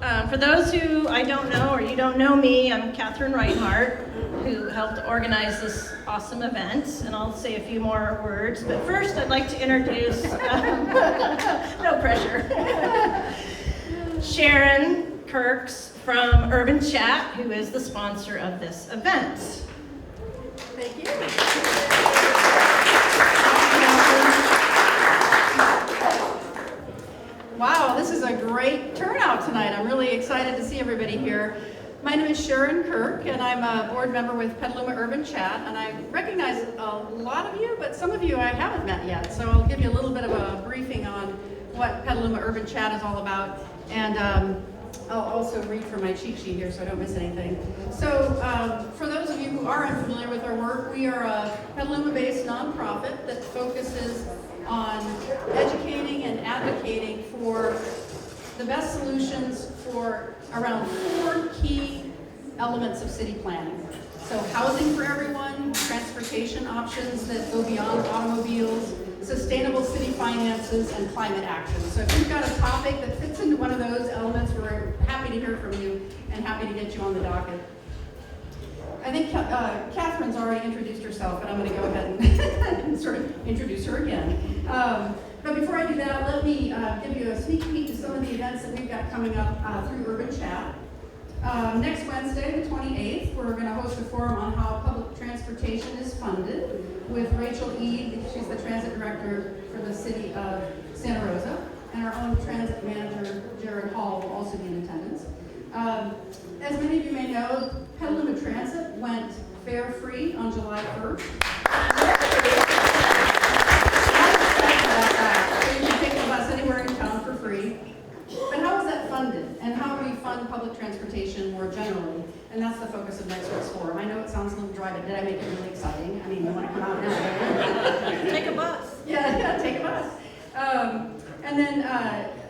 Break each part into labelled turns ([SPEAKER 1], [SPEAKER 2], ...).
[SPEAKER 1] For those who I don't know or you don't know me, I'm Katherine Rinehart, who helped organize this awesome event, and I'll say a few more words. But first, I'd like to introduce, no pressure, Sharon Kirks from Urban Chat, who is the sponsor of this event.
[SPEAKER 2] Thank you. Wow, this is a great turnout tonight. I'm really excited to see everybody here. My name is Sharon Kirk, and I'm a board member with Petaluma Urban Chat, and I recognize a lot of you, but some of you I haven't met yet, so I'll give you a little bit of a briefing on what Petaluma Urban Chat is all about, and I'll also read from my cheat sheet here so I don't miss anything. So for those of you who are unfamiliar with our work, we are a Petaluma-based nonprofit that focuses on educating and advocating for the best solutions for around 4 key elements of city planning. So housing for everyone, transportation options that go beyond automobiles, sustainable city finances, and climate action. So if you've got a topic that fits into one of those elements, we're happy to hear from you and happy to get you on the docket. I think Catherine's already introduced herself, but I'm going to go ahead and sort of introduce her again. But before I do that, let me give you a sneak peek to some of the events that we've got coming up through Urban Chat. Next Wednesday, the 28th, we're going to host a forum on how public transportation is funded with Rachel Eade. She's the transit director for the city of Santa Rosa, and our own transit manager, Jared Hall, will also be in attendance. As many of you may know, Petaluma Transit went fare-free on July 1st. So you can take the bus anywhere in town for free. But how is that funded? And how do we fund public transportation more generally? And that's the focus of next week's forum. I know it sounds a little dry, but did I make it really exciting? I mean, you want to come out now?
[SPEAKER 1] Take a bus.
[SPEAKER 2] Yeah, take a bus. And then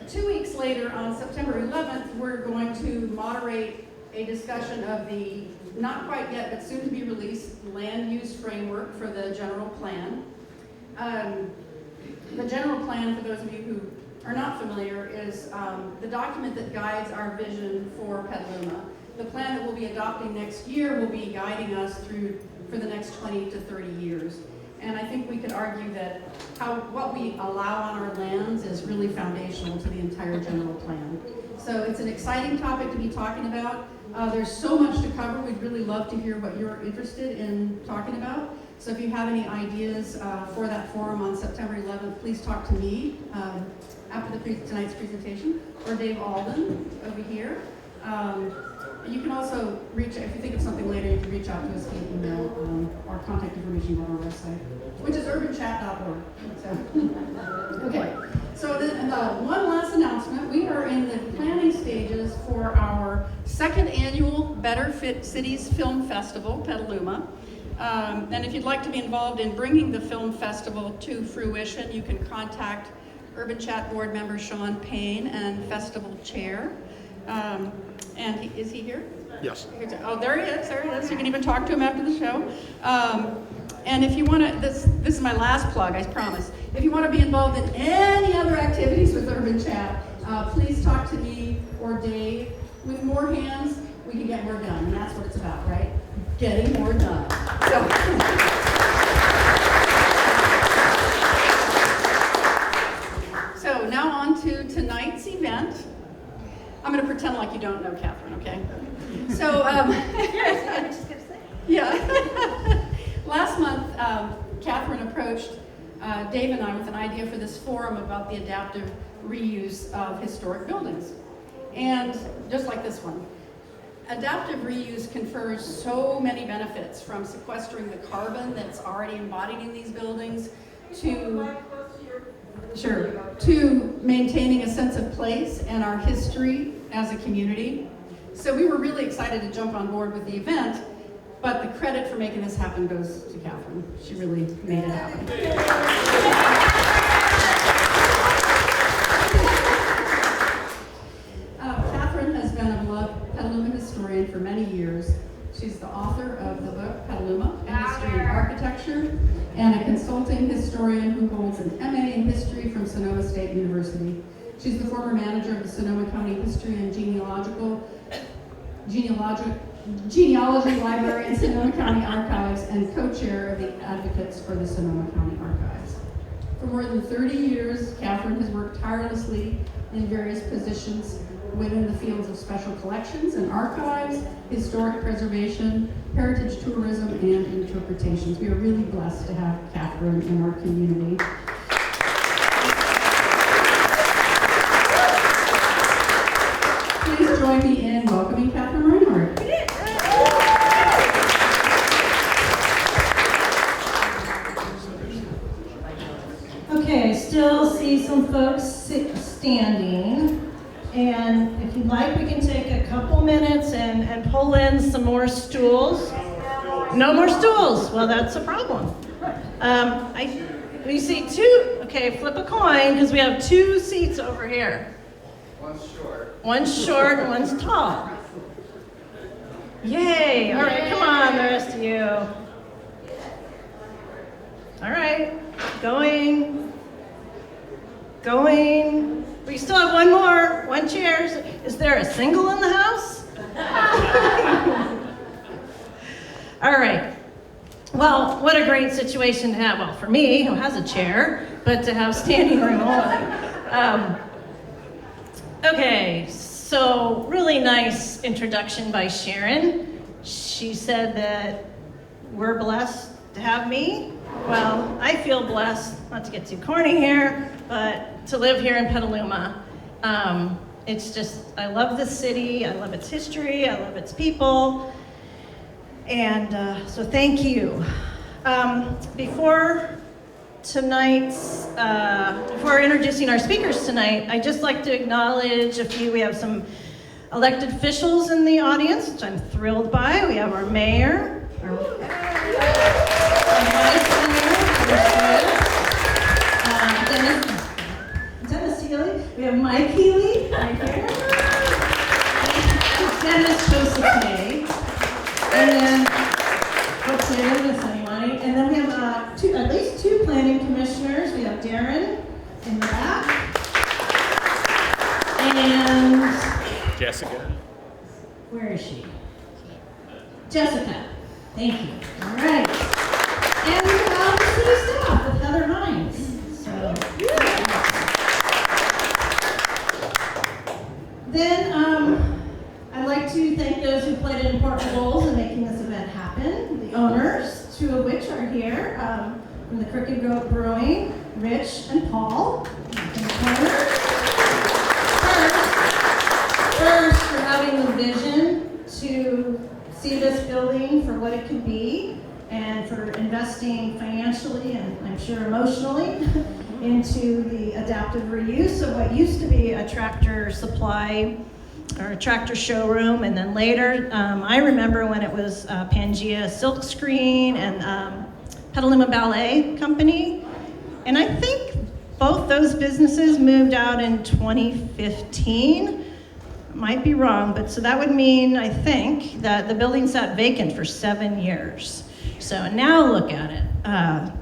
[SPEAKER 2] 2 weeks later, on September 11th, we're going to moderate a discussion of the not quite yet, but soon to be released land use framework for the general plan. The general plan, for those of you who are not familiar, is the document that guides our vision for Petaluma. The plan that we'll be adopting next year will be guiding us through for the next 20 to 30 years. And I think we could argue that what we allow on our lands is really foundational to the entire general plan. So it's an exciting topic to be talking about. There's so much to cover. We'd really love to hear what you're interested in talking about. So if you have any ideas for that forum on September 11th, please talk to me after tonight's presentation, or Dave Alden over here. You can also if you think of something later, you can reach out to us via email. Our contact information is on our website, which is urbanchat.org. So, okay. So then one last announcement. We are in the planning stages for our 2nd annual Better Fit Cities Film Festival, Petaluma. And if you'd like to be involved in bringing the film festival to fruition, you can contact Urban Chat board member Sean Payne and festival chair. Is he here?
[SPEAKER 3] Yes.
[SPEAKER 2] Oh, there he is. You can even talk to him after the show. And if you want to, this is my last plug, I promise. If you want to be involved in any other activities with Urban Chat, please talk to me or Dave. With more hands, we can get more done, and that's what it's about, right? Getting more done. So now on to tonight's event. I'm going to pretend like you don't know Catherine, okay? So,
[SPEAKER 1] I was just going to say.
[SPEAKER 2] Yeah. Last month, Catherine approached Dave and I with an idea for this forum about the adaptive reuse of historic buildings. And just like this one, adaptive reuse confers so many benefits, from sequestering the carbon that's already embodied in these buildings to maintaining a sense of place and our history as a community. So we were really excited to jump on board with the event, but the credit for making this happen goes to Catherine. She really made it happen. Catherine has been a beloved Petaluma historian for many years. She's the author of the book Petaluma, A History of Architecture, and a consulting historian who holds an MA in History from Sonoma State University. She's the former manager of the Sonoma County History and Genealogy Library and Sonoma County Archives, and co-chair of the Advocates for the Sonoma County Archives. For more than 30 years, Katherine has worked tirelessly in various positions within the fields of special collections and archives, historic preservation, heritage tourism, and interpretations. We are really blessed to have Katherine in our community. Please join me in welcoming Katherine Rinehart.
[SPEAKER 1] Okay, I still see some folks standing. And if you'd like, we can take a couple minutes and pull in some more stools. No more stools. Well, that's a problem. We see two. Okay, flip a coin because we have two seats over here. One's short and one's tall. Yay! All right, come on, the rest of you. All right, going. We still have one more, one chair. Is there a single in the house? All right. Well, what a great situation to have. Well, for me, who has a chair, but to have standing room only. Okay, so really nice introduction by Sharon. She said that we're blessed to have me. Well, I feel blessed, not to get too corny here, but to live here in Petaluma. It's just, I love this city, I love its history, I love its people, and so thank you. Before introducing our speakers tonight, I'd just like to acknowledge a few. We have some elected officials in the audience, which I'm thrilled by. We have our mayor, our vice mayor, Dennis Healy. We have Mike Healy right here. Dennis Joseph, and then hopefully I didn't miss anybody. And then we have at least two planning commissioners. We have Darren in the back, and
[SPEAKER 3] Jessica.
[SPEAKER 1] Where is she? Jessica. Thank you. All right. And we have the city staff with Heather Hines. So, then I'd like to thank those who played important roles in making this event happen. The owners, two of which are here, from the Crooked Goat Brewing, Rich and Paul. In the corner. First, for having the vision to see this building for what it could be, and for investing financially and I'm sure emotionally into the adaptive reuse of what used to be a tractor supply or a tractor showroom, and then later, I remember when it was Pangea Silkscreen and Petaluma Ballet Company, and I think both those businesses moved out in 2015. Might be wrong, but so that would mean, I think, that the building sat vacant for 7 years. So now look at it,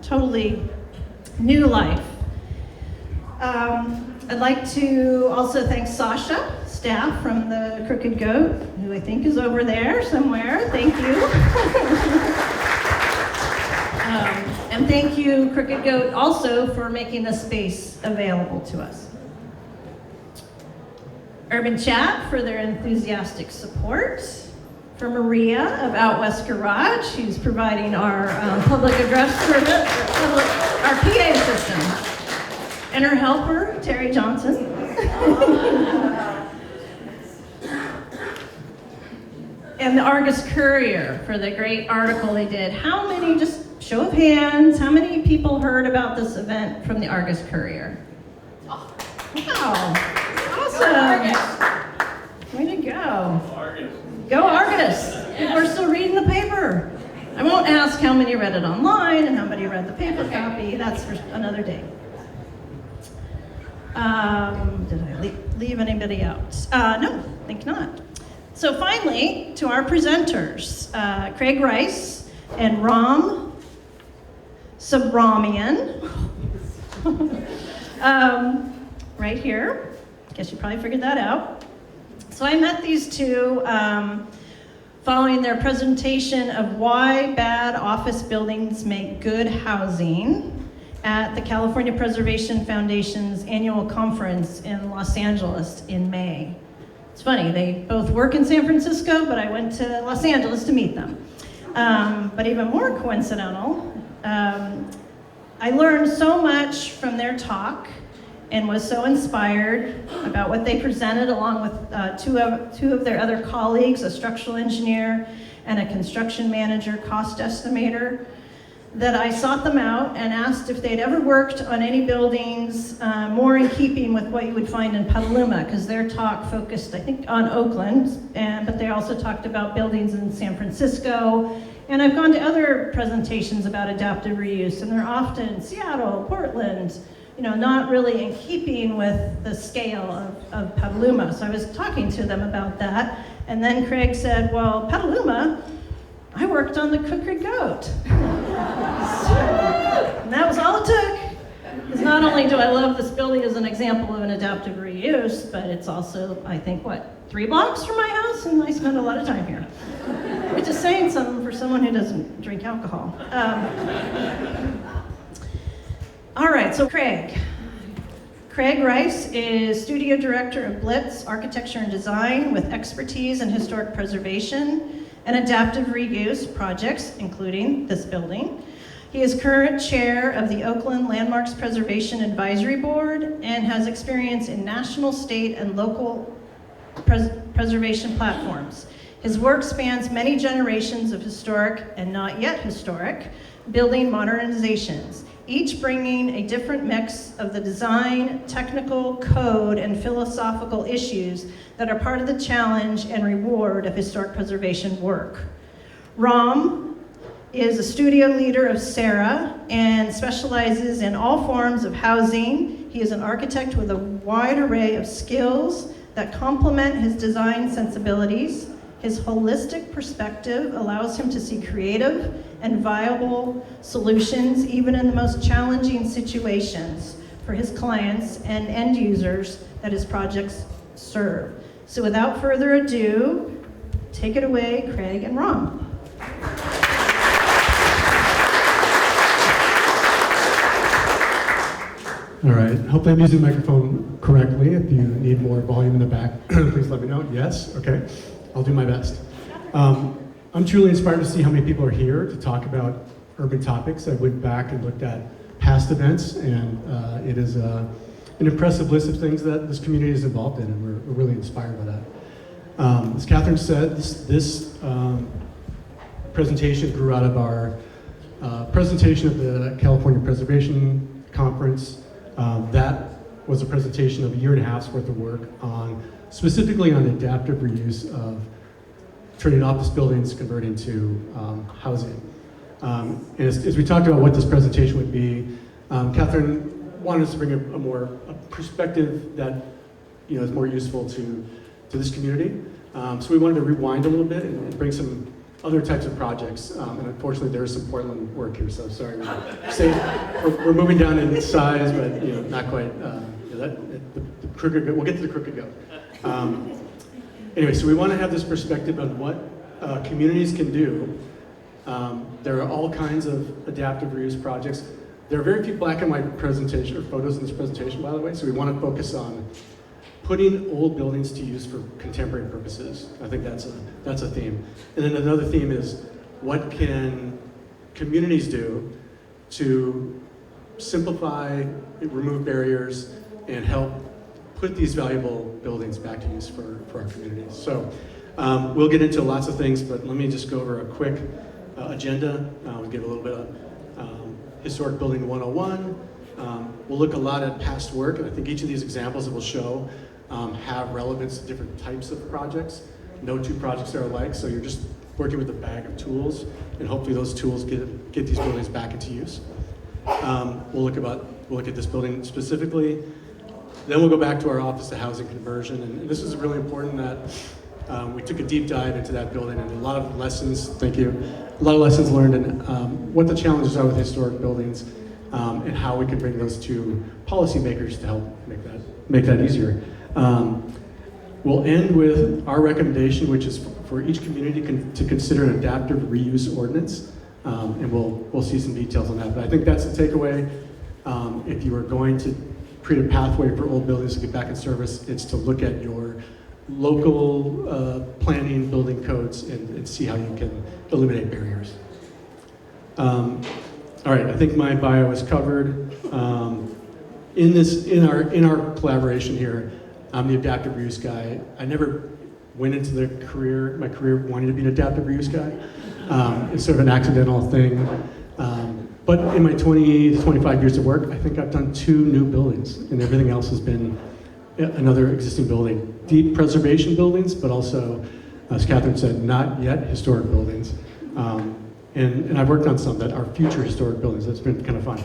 [SPEAKER 1] totally new life. I'd like to also thank Sasha, staff from the Crooked Goat, who I think is over there somewhere. Thank you. And thank you, Crooked Goat, also for making this space available to us. Urban Chat for their enthusiastic support. For Maria of Out West Garage, who's providing our public address service, our PA system. And her helper, Terry Johnson. And the Argus Courier for the great article they did. How many, just show of hands, how many people heard about this event from the Argus Courier? Wow, awesome. Way to go. Go Argus. People are still reading the paper. I won't ask how many read it online and how many read the paper copy. That's for another day. Did I leave anybody out? No, I think not. So finally, to our presenters, Craig Rice and Ram Subramanian, right here. Guess you probably figured that out. So I met these two following their presentation of why bad office buildings make good housing at the California Preservation Foundation's annual conference in Los Angeles in May. It's funny, they both work in San Francisco, but I went to Los Angeles to meet them. But even more coincidental, I learned so much from their talk and was so inspired about what they presented, along with two of their other colleagues, a structural engineer and a construction manager, cost estimator, that I sought them out and asked if they'd ever worked on any buildings more in keeping with what you would find in Petaluma, because their talk focused, I think, on Oakland, but they also talked about buildings in San Francisco. And I've gone to other presentations about adaptive reuse, and they're often Seattle, Portland, not really in keeping with the scale of Petaluma. So I was talking to them about that, and then Craig said, well, Petaluma, I worked on the Crooked Goat. And that was all it took. Because not only do I love this building as an example of an adaptive reuse, but it's also, I think, 3 blocks from my house, and I spend a lot of time here. Which is saying something for someone who doesn't drink alcohol. All right, so Craig Rice is studio director of Blitz Architecture and Design with expertise in historic preservation and adaptive reuse projects, including this building. He is current chair of the Oakland Landmarks Preservation Advisory Board and has experience in national, state, and local preservation platforms. His work spans many generations of historic and not yet historic building modernizations, each bringing a different mix of the design, technical, code, and philosophical issues that are part of the challenge and reward of historic preservation work. Ram is a studio leader of Sarah and specializes in all forms of housing. He is an architect with a wide array of skills that complement his design sensibilities. His holistic perspective allows him to see creative and viable solutions, even in the most challenging situations for his clients and end users that his projects serve. So without further ado, take it away, Craig and Ram.
[SPEAKER 3] All right, hopefully I'm using the microphone correctly. If you need more volume in the back, please let me know. Yes, okay, I'll do my best. I'm truly inspired to see how many people are here to talk about urban topics. I went back and looked at past events, and it is an impressive list of things that this community is involved in, and we're really inspired by that. As Catherine said, this presentation grew out of our presentation of the California Preservation Conference. That was a presentation of 1.5 years worth of work specifically on adaptive reuse of turning office buildings, converting to housing. And as we talked about what this presentation would be, Catherine wanted us to bring a perspective that is more useful to this community. So we wanted to rewind a little bit and bring some other types of projects. And unfortunately, there is some Portland work here, so sorry. We're moving down in size, but not quite. The Crooked Goat. We'll get to the Crooked Goat. Anyway, so we want to have this perspective on what communities can do. There are all kinds of adaptive reuse projects. There are very few black and white presentation or photos in this presentation, by the way, so we want to focus on putting old buildings to use for contemporary purposes. I think that's a theme. And then another theme is, what can communities do to simplify, remove barriers, and help put these valuable buildings back to use for our communities. So we'll get into lots of things, but let me just go over a quick agenda. We'll give a little bit of Historic Building 101. We'll look a lot at past work, and I think each of these examples that we'll show have relevance to different types of projects. No two projects are alike, so you're just working with a bag of tools, and hopefully those tools get these buildings back into use. We'll look at this building specifically. Then we'll go back to our office to housing conversion, and this is really important that we took a deep dive into that building, and a lot of lessons, thank you, a lot of lessons learned, and what the challenges are with historic buildings, and how we can bring those to policymakers to help make that easier. We'll end with our recommendation, which is for each community to consider an adaptive reuse ordinance, and we'll see some details on that. But I think that's the takeaway. If you are going to create a pathway for old buildings to get back in service, it's to look at your local planning, building codes, and see how you can eliminate barriers. All right, I think my bio is covered. In our collaboration here, I'm the adaptive reuse guy. I never went into my career wanting to be an adaptive reuse guy. It's sort of an accidental thing. But in my 20 to 25 years of work, I think I've done 2 new buildings, and everything else has been another existing building. Deep preservation buildings, but also, as Catherine said, not yet historic buildings. And I've worked on some that are future historic buildings. That's been kind of fun.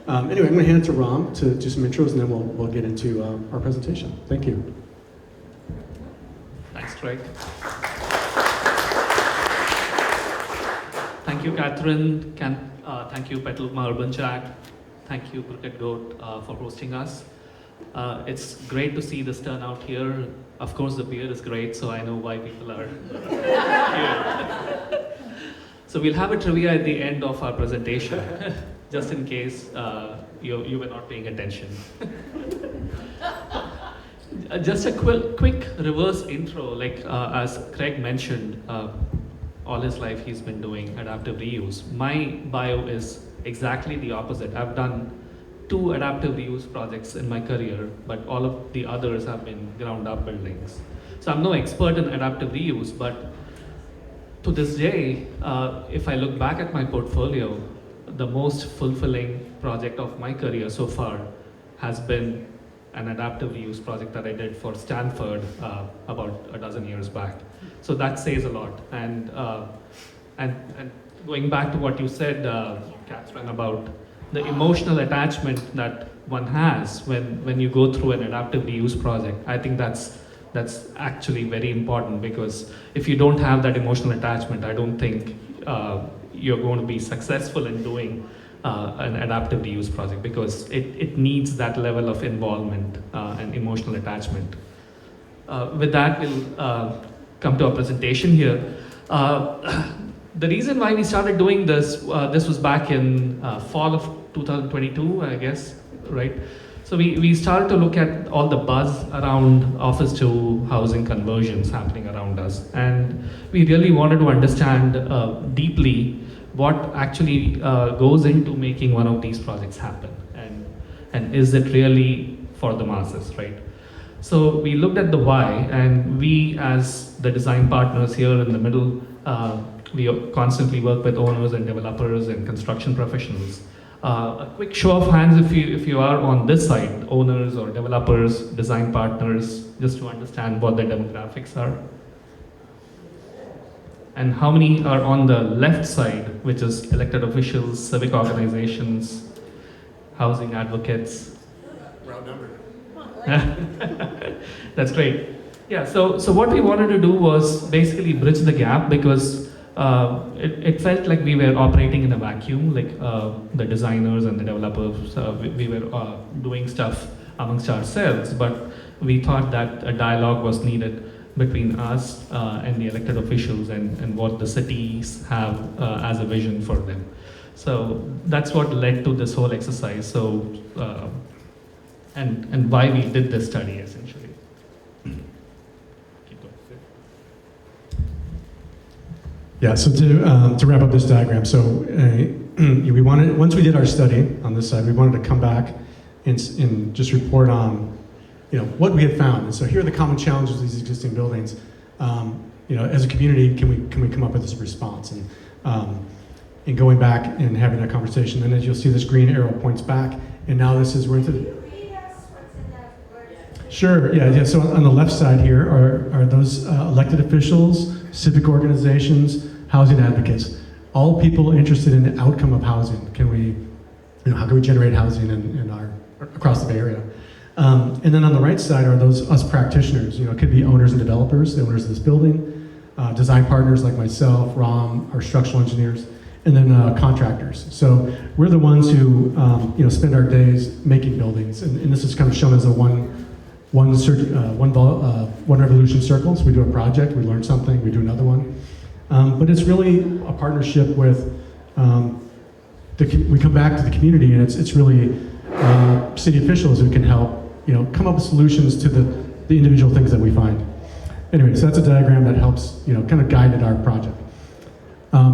[SPEAKER 3] Anyway, I'm going to hand it to Ram to do some intros, and then we'll get into our presentation. Thank you.
[SPEAKER 4] Thanks, Craig. Thank you, Catherine. Thank you, Petaluma Urban Chat. Thank you, Crooked Goat, for hosting us. It's great to see this turnout here. Of course, the beer is great, so I know why people are here. So we'll have a trivia at the end of our presentation, just in case you were not paying attention. Just a quick reverse intro, as Craig mentioned, all his life he's been doing adaptive reuse. My bio is exactly the opposite. I've done 2 adaptive reuse projects in my career, but all of the others have been ground up buildings. So I'm no expert in adaptive reuse, but to this day, if I look back at my portfolio, the most fulfilling project of my career so far has been an adaptive reuse project that I did for Stanford about a dozen years back. So that says a lot. And going back to what you said, Catherine, about the emotional attachment that one has when you go through an adaptive reuse project, I think that's actually very important, because if you don't have that emotional attachment, I don't think you're going to be successful in doing an adaptive reuse project, because it needs that level of involvement and emotional attachment. With that, we'll come to our presentation here. The reason why we started doing this was back in fall of 2022, I guess, right? So we started to look at all the buzz around office to housing conversions happening around us. And we really wanted to understand deeply what actually goes into making one of these projects happen. And is it really for the masses, right? So we looked at the why, and we as the design partners here in the middle, we constantly work with owners and developers and construction professionals. A quick show of hands if you are on this side, owners or developers, design partners, just to understand what the demographics are. And how many are on the left side, which is elected officials, civic organizations, housing advocates?
[SPEAKER 3] Round number.
[SPEAKER 4] That's great. Yeah, so what we wanted to do was basically bridge the gap, because it felt like we were operating in a vacuum, like the designers and the developers, we were doing stuff amongst ourselves, but we thought that a dialogue was needed between us and the elected officials and what the cities have as a vision for them. So that's what led to this whole exercise. So and why we did this study essentially.
[SPEAKER 3] Yeah, so to wrap up this diagram, so we wanted, once we did our study on this side, we wanted to come back and just report on, what we had found. And so here are the common challenges of these existing buildings. As a community, can we come up with this response? And going back and having that conversation. And as you'll see, this green arrow points back, and now we're into the. Sure, yeah. So on the left side here are those elected officials, civic organizations, housing advocates, all people interested in the outcome of housing. How can we generate housing across the Bay Area? And then on the right side are us practitioners. It could be owners and developers, the owners of this building, design partners like myself, Ram, our structural engineers, and then contractors. So we're the ones who spend our days making buildings, and this is kind of shown as a one one revolution circle. So we do a project, we learn something, we do another one. But it's really a partnership with, we come back to the community, and it's really city officials who can help, come up with solutions to the individual things that we find. Anyway, so that's a diagram that helps, kind of guided our project.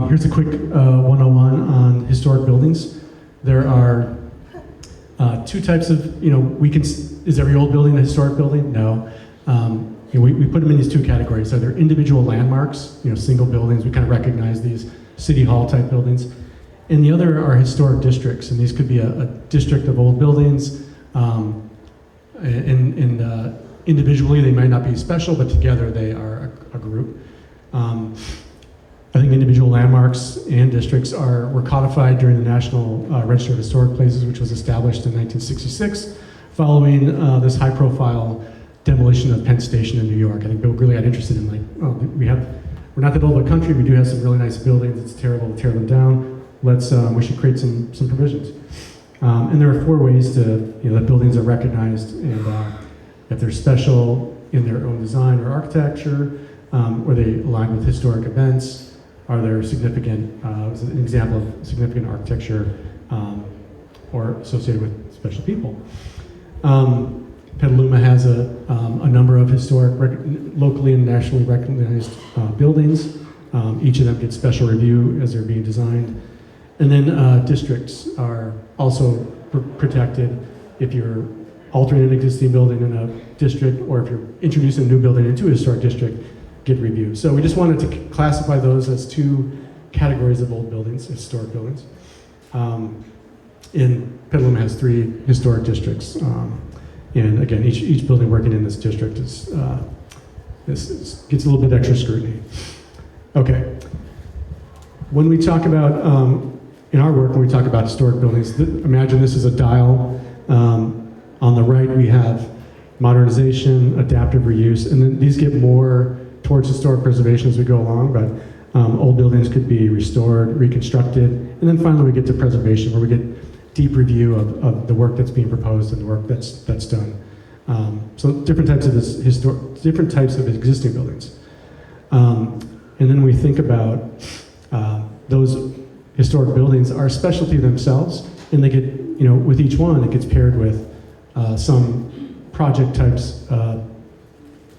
[SPEAKER 3] Here's a quick 101 on historic buildings. There are two types of, is every old building a historic building? No. We put them in these two categories. So they're individual landmarks, single buildings. We kind of recognize these city hall type buildings. And the other are historic districts, and these could be a district of old buildings. Individually, they might not be special, but together they are a group. I think individual landmarks and districts were codified during the National Register of Historic Places, which was established in 1966, following this high-profile demolition of Penn Station in New York. I think Bill really got interested in we're not that old of a country. We do have some really nice buildings. It's terrible to tear them down. We should create some provisions. And there are 4 ways that buildings are recognized, and if they're special in their own design or architecture, or they align with historic events. Are there significant, an example of significant architecture or associated with special people? Petaluma has a number of historic, locally and nationally recognized buildings. Each of them gets special review as they're being designed. And then districts are also protected if you're altering an existing building in a district, or if you're introducing a new building into a historic district, get review. So we just wanted to classify those as 2 categories of old buildings, historic buildings. And Petaluma has 3 historic districts. And again, each building working in this district gets a little bit extra scrutiny. Okay. When we talk about, in our work, when we talk about historic buildings, imagine this is a dial. On the right, we have modernization, adaptive reuse, and then these get more towards historic preservation as we go along, but old buildings could be restored, reconstructed, and then finally we get to preservation, where we get deep review of the work that's being proposed and the work that's done. So different types of different types of existing buildings. And then we think about those historic buildings are a specialty themselves, and they get, with each one, it gets paired with some project types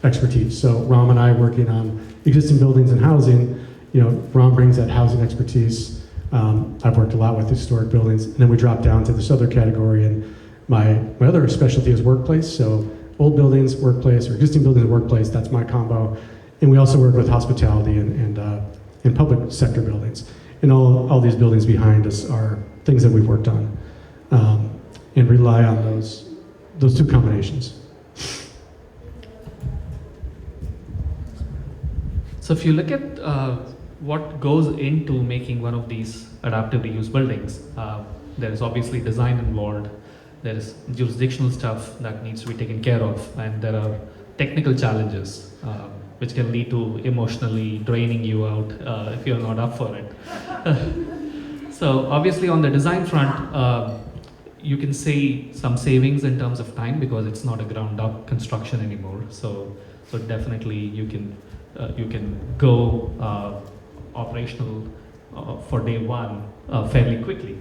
[SPEAKER 3] expertise. So Ram and I working on existing buildings and housing, Ram brings that housing expertise. I've worked a lot with historic buildings, and then we drop down to this other category, and my other specialty is workplace. So old buildings, workplace, or existing buildings, workplace, that's my combo. And we also work with hospitality and public sector buildings. And all these buildings behind us are things that we've worked on, and rely on those 2 combinations.
[SPEAKER 4] So if you look at what goes into making one of these adaptive reuse buildings, there is obviously design involved, there is jurisdictional stuff that needs to be taken care of, and there are technical challenges which can lead to emotionally draining you out if you're not up for it. So obviously on the design front, you can see some savings in terms of time because it's not a ground up construction anymore. So definitely you can go operational for day 1 fairly quickly.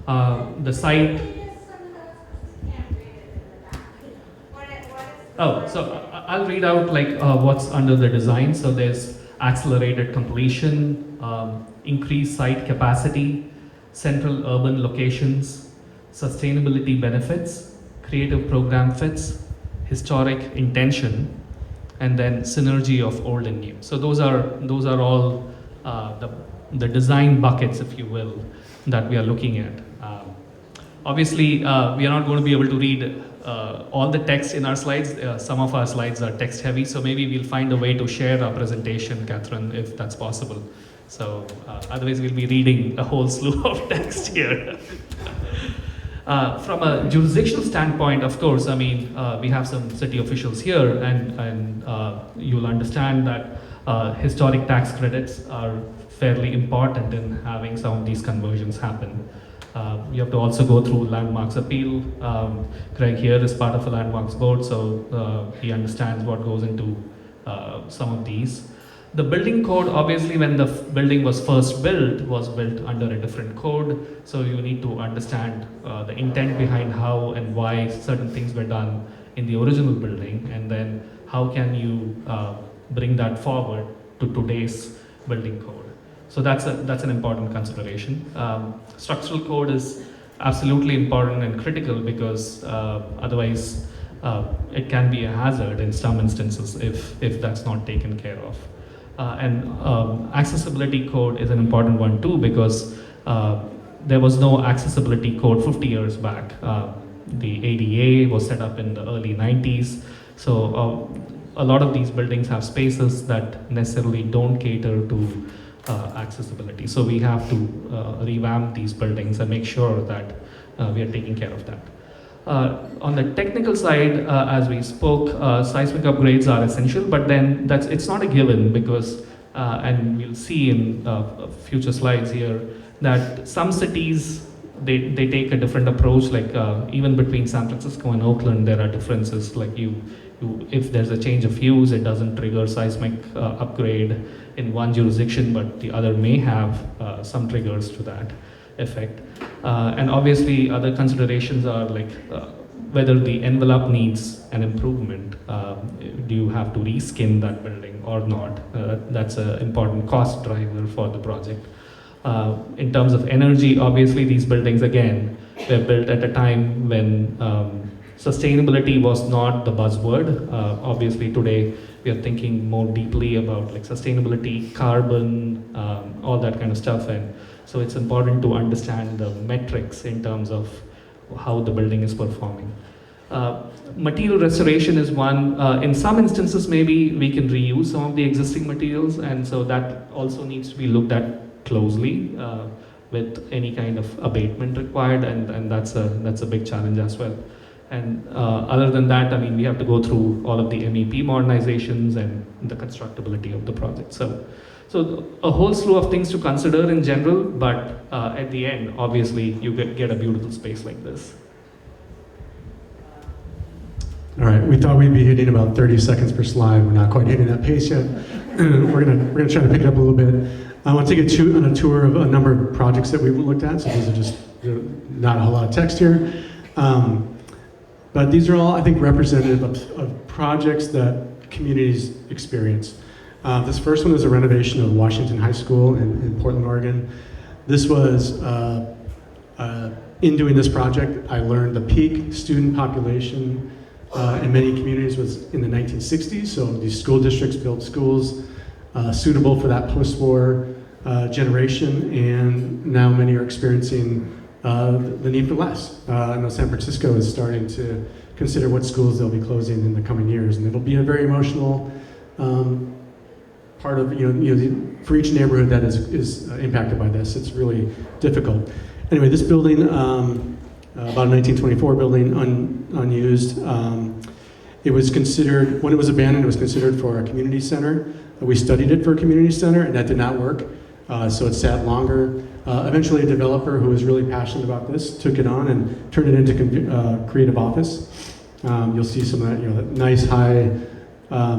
[SPEAKER 4] The site. So I'll read out what's under the design. So there's accelerated completion, increased site capacity, central urban locations, sustainability benefits, creative program fits, historic intention, and then synergy of old and new. So those are all the design buckets, if you will, that we are looking at. Obviously, we are not going to be able to read all the text in our slides. Some of our slides are text heavy, so maybe we'll find a way to share our presentation, Catherine, if that's possible. So otherwise we'll be reading a whole slew of text here. From a jurisdictional standpoint, of course, we have some city officials here, and you'll understand that historic tax credits are fairly important in having some of these conversions happen. You have to also go through landmarks appeal. Craig here is part of a landmarks board, so he understands what goes into some of these. The building code, obviously, when the building was first built, was built under a different code. So you need to understand the intent behind how and why certain things were done in the original building, and then how can you bring that forward to today's building code. So that's an important consideration. Structural code is absolutely important and critical because otherwise it can be a hazard in some instances if that's not taken care of. And accessibility code is an important one too because there was no accessibility code 50 years back. The ADA was set up in the early 90s. So a lot of these buildings have spaces that necessarily don't cater to accessibility. So we have to revamp these buildings and make sure that we are taking care of that. On the technical side, as we spoke, seismic upgrades are essential, but then it's not a given because, and we'll see in future slides here, that some cities, they take a different approach, like even between San Francisco and Oakland, there are differences, like if there's a change of use, it doesn't trigger seismic upgrade in one jurisdiction, but the other may have some triggers to that effect. And obviously other considerations are like whether the envelope needs an improvement. Do you have to reskin that building or not? That's an important cost driver for the project. In terms of energy, obviously these buildings again were built at a time when sustainability was not the buzzword. Obviously today we are thinking more deeply about like sustainability, carbon, all that kind of stuff, and so it's important to understand the metrics in terms of how the building is performing. Material restoration is one. In some instances, maybe we can reuse some of the existing materials, and so that also needs to be looked at closely with any kind of abatement required, and that's a big challenge as well. And other than that, I mean, we have to go through all of the MEP modernizations and the constructability of the project. So a whole slew of things to consider in general, but at the end, obviously, you get a beautiful space like this.
[SPEAKER 3] All right, we thought we'd be hitting about 30 seconds per slide. We're not quite hitting that pace yet. We're gonna try to pick it up a little bit. I want to take you on a tour of a number of projects that we've looked at. So these are just not a whole lot of text here. But these are all, I think, representative of projects that communities experience. This first one is a renovation of Washington High School in Portland, Oregon. This was, in doing this project, I learned the peak student population in many communities was in the 1960s. So these school districts built schools suitable for that post-war generation, and now many are experiencing the need for less. I know San Francisco is starting to consider what schools they'll be closing in the coming years, and it'll be a very emotional part of for each neighborhood that is impacted by this. It's really difficult. Anyway, this building, about a 1924 building, unused. It was considered, when it was abandoned, it was considered for a community center. We studied it for a community center, and that did not work. So it sat longer. Eventually, a developer who was really passionate about this took it on and turned it into creative office. You'll see some of that, nice high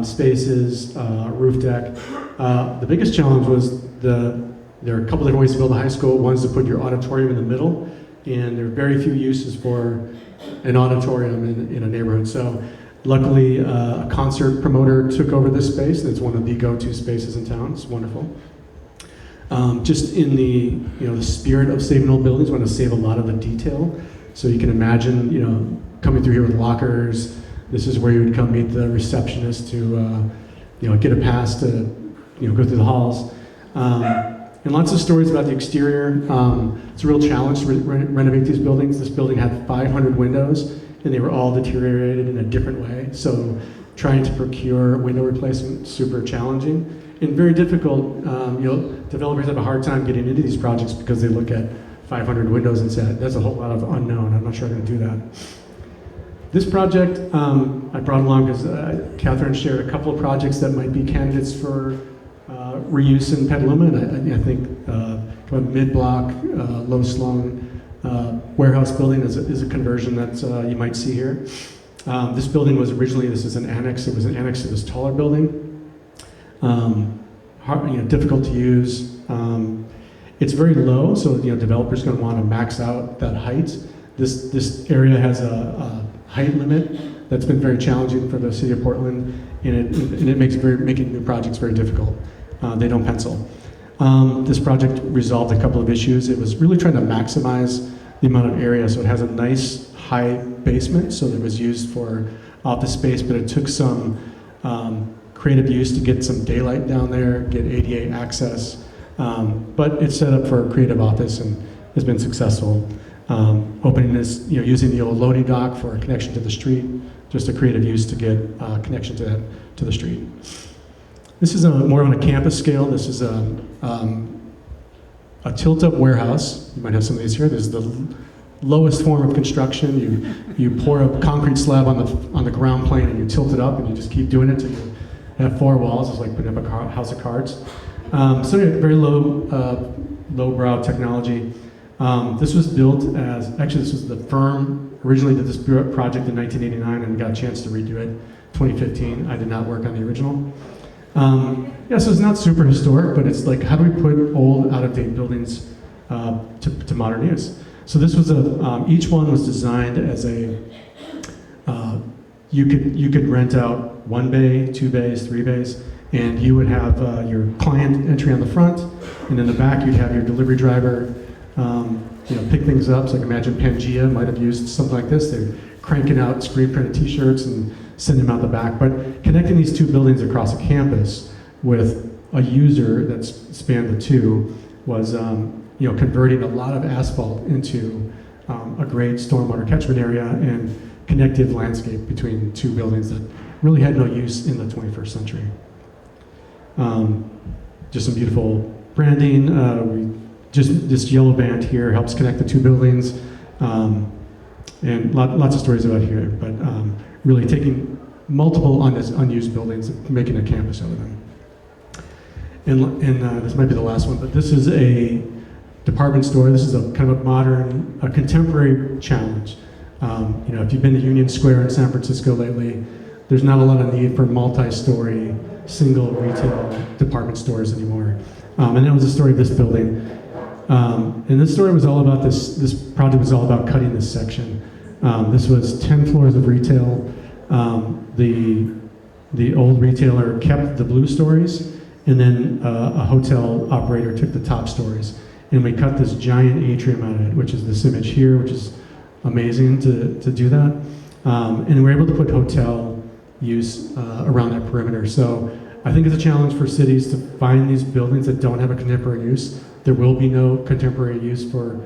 [SPEAKER 3] spaces, roof deck. The biggest challenge was there are a couple different ways to build a high school. One's to put your auditorium in the middle, and there are very few uses for an auditorium in a neighborhood. So luckily, a concert promoter took over this space, and it's one of the go-to spaces in town. It's wonderful. Just in the spirit of saving old buildings, we want to save a lot of the detail. So you can imagine, coming through here with lockers. This is where you would come meet the receptionist to, get a pass to, go through the halls. And lots of stories about the exterior. It's a real challenge to renovate these buildings. This building had 500 windows, and they were all deteriorated in a different way. So trying to procure window replacement, super challenging. And very difficult. Developers have a hard time getting into these projects because they look at 500 windows and say, that's a whole lot of unknown. I'm not sure I'm going to do that. This project I brought along because Katherine shared a couple of projects that might be candidates for reuse in Petaluma, and I think mid-block, low-slung warehouse building is a conversion that you might see here. This building was originally, this is an annex. It was an annex to this taller building. Difficult to use. It's very low, so developers going to want to max out that height. This area has a height limit that's been very challenging for the city of Portland, and it makes making new projects very difficult. They don't pencil. This project resolved a couple of issues. It was really trying to maximize the amount of area, so it has a nice high basement, so that it was used for office space, but it took some creative use to get some daylight down there, get ADA access, but it's set up for a creative office and has been successful. Opening this, using the old loading dock for a connection to the street, just a creative use to get connection to the street. This is more on a campus scale. This is a tilt-up warehouse. You might have some of these here. This is the lowest form of construction. You pour a concrete slab on the ground plane and you tilt it up and you just keep doing it till you have 4 walls. It's like putting up a house of cards. So very lowbrow technology. This was built as, actually this was the firm originally did this project in 1989 and got a chance to redo it 2015. I did not work on the original. So it's not super historic, but it's like, how do we put old, out-of-date buildings to modern use? So this was each one was designed as you could rent out 1 bay, 2 bays, 3 bays, and you would have your client entry on the front, and in the back you'd have your delivery driver pick things up. So I can imagine Pangea might have used something like this. They're cranking out screen printed t-shirts and sending them out the back. But connecting these 2 buildings across a campus with a user that spanned the 2 was converting a lot of asphalt into a great stormwater catchment area and connective landscape between 2 buildings that really had no use in the 21st century. Just some beautiful branding. Just this yellow band here helps connect the 2 buildings, and lots of stories about here, but really taking multiple unused buildings and making a campus out of them. And this might be the last one, but this is a department store. This is a kind of a modern, a contemporary challenge. If you've been to Union Square in San Francisco lately, there's not a lot of need for multi-story, single retail department stores anymore. And that was the story of this building. And this story was all about this project was all about cutting this section. This was 10 floors of retail. The old retailer kept the blue stories, and then a hotel operator took the top stories. And we cut this giant atrium out of it, which is this image here, which is amazing to do that. And we're able to put hotel use around that perimeter. So I think it's a challenge for cities to find these buildings that don't have a contemporary use. There will be no contemporary use for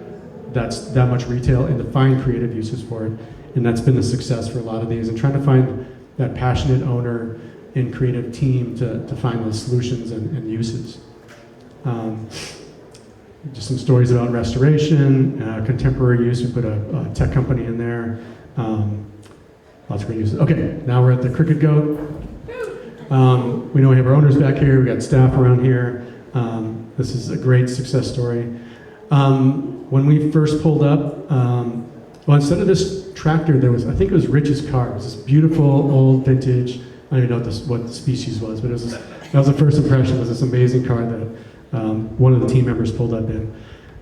[SPEAKER 3] that much retail, and to find creative uses for it. And that's been a success for a lot of these, and trying to find that passionate owner and creative team to find those solutions and uses. Just some stories about restoration, contemporary use. We put a tech company in there. Lots of great uses. Okay, now we're at the Crooked Goat. We know we have our owners back here. We got staff around here. This is a great success story. When we first pulled up, instead of this tractor, there was, I think it was Rich's car. It was this beautiful old vintage. I don't even know what the species was, but that was the first impression. It was this amazing car that one of the team members pulled up in.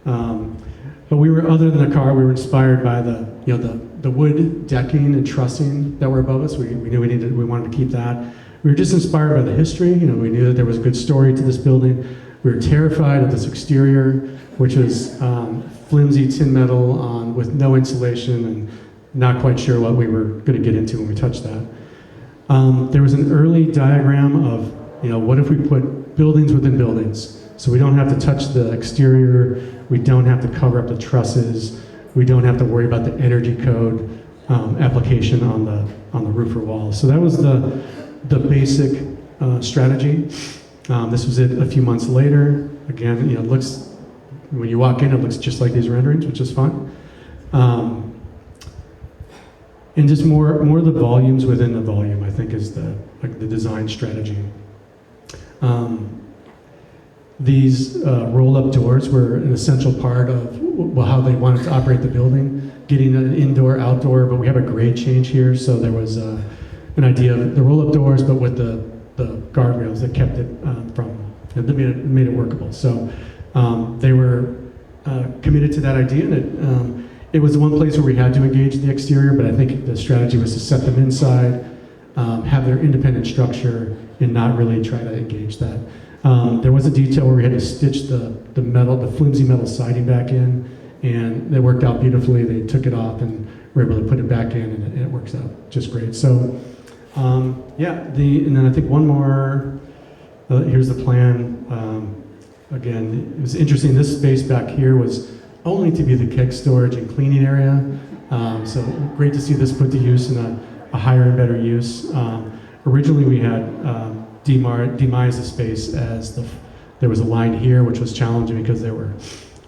[SPEAKER 3] But we were, other than the car, we were inspired by the wood decking and trussing that were above us. We knew we wanted to keep that. We were just inspired by the history. We knew that there was a good story to this building. We were terrified of this exterior, which was flimsy tin metal with no insulation, and not quite sure what we were going to get into when we touched that. There was an early diagram of, what if we put buildings within buildings? So we don't have to touch the exterior, we don't have to cover up the trusses, we don't have to worry about the energy code application on the roof or walls. So that was the basic strategy. This was it a few months later. Again, it looks, when you walk in, it looks just like these renderings, which is fun. And just more of the volumes within the volume, I think, is the design strategy. these roll-up doors were an essential part of how they wanted to operate the building, getting an indoor, outdoor, but we have a grade change here, so there was an idea of the roll-up doors, but with the guardrails that kept it that made it workable. So they were committed to that idea, and it was the one place where we had to engage the exterior, but I think the strategy was to set them inside, have their independent structure, and not really try to engage that. There was a detail where we had to stitch the flimsy metal siding back in, and it worked out beautifully. They took it off and were able to put it back in, and it works out just great. So, and then I think one more, here's the plan. Again, it was interesting, this space back here was only to be the keg storage and cleaning area. So great to see this put to use in a higher and better use. Originally we had demised the space as there was a line here, which was challenging because there were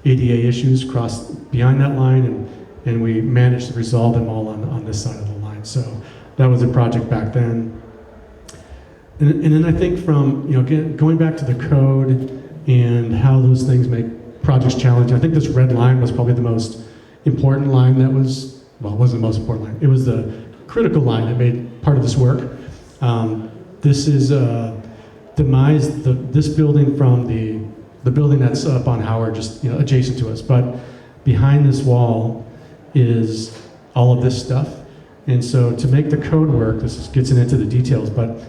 [SPEAKER 3] ADA issues behind that line, and we managed to resolve them all on this side of the line. So that was a project back then. And then I think from, going back to the code and how those things make projects challenging, I think this red line was probably the most important line it wasn't the most important line. It was the critical line that made part of this work. This is demised this building from the building that's up on Howard, just adjacent to us. But behind this wall is all of this stuff. And so to make the code work, this gets into the details, but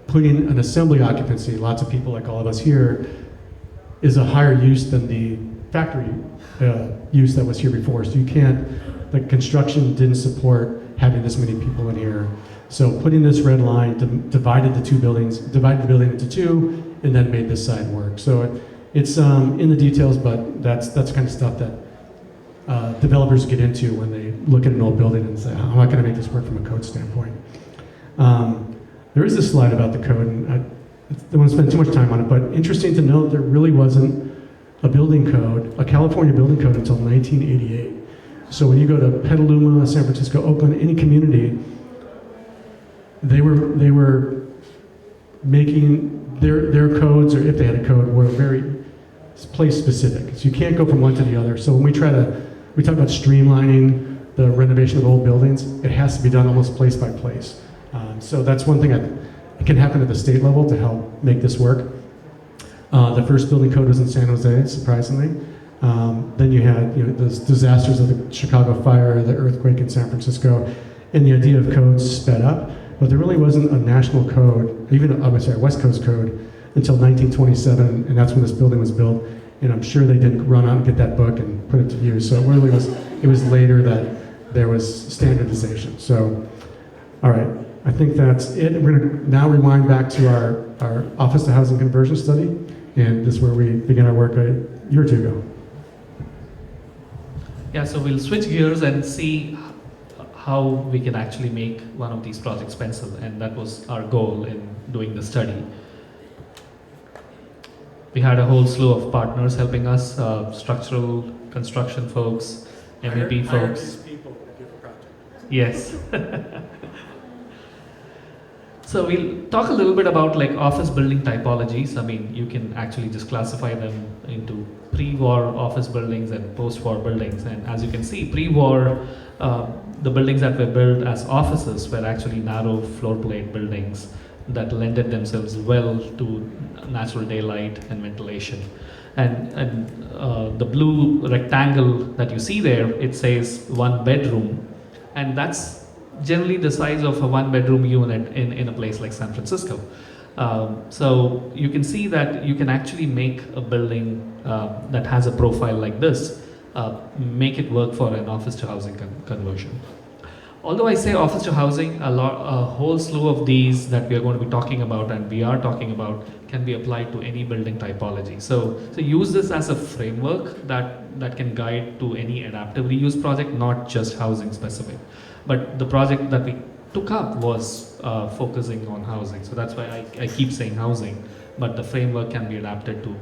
[SPEAKER 3] putting an assembly occupancy, lots of people like all of us here, is a higher use than the factory use that was here before. So the construction didn't support having this many people in here. So putting this red line divided the building into two, and then made this side work. So it's in the details, but that's kind of stuff that developers get into when they look at an old building and say, how am I going to make this work from a code standpoint? There is a slide about the code, and I don't want to spend too much time on it, but interesting to note, there really wasn't a building code, a California building code, until 1988. So when you go to Petaluma, San Francisco, Oakland, any community, they were making their codes, or if they had a code, were very place specific. So you can't go from one to the other. So when we talk about streamlining the renovation of old buildings, it has to be done almost place by place. So that's one thing that can happen at the state level to help make this work. The first building code was in San Jose, surprisingly. Then you had the disasters of the Chicago fire, the earthquake in San Francisco, and the idea of codes sped up. But there really wasn't a national code, even a West Coast code, until 1927, and that's when this building was built. And I'm sure they didn't run out and get that book and put it to use. So it was later that there was standardization. So, all right, I think that's it. We're going to now rewind back to our office to housing conversion study, and this is where we began our work a year or two ago.
[SPEAKER 4] Yeah, so we'll switch gears and see how we can actually make one of these projects pencil, and that was our goal in doing the study. We had a whole slew of partners helping us, structural construction folks, MEP folks.
[SPEAKER 3] People to give a project.
[SPEAKER 4] Yes. So we'll talk a little bit about office building typologies. I mean, you can actually just classify them into pre-war office buildings and post-war buildings. And as you can see, pre-war, the buildings that were built as offices were actually narrow floor plate buildings that lended themselves well to natural daylight and ventilation. And the blue rectangle that you see there, it says 1 bedroom, and that's generally the size of a 1-bedroom unit in a place like San Francisco. So you can see that you can actually make a building that has a profile like this, make it work for an office to housing conversion. Although I say office to housing, a whole slew of these that we are going to be talking about and we are talking about can be applied to any building typology. So use this as a framework that can guide to any adaptive reuse project, not just housing specific. But the project that we took up was focusing on housing. So that's why I keep saying housing, but the framework can be adapted to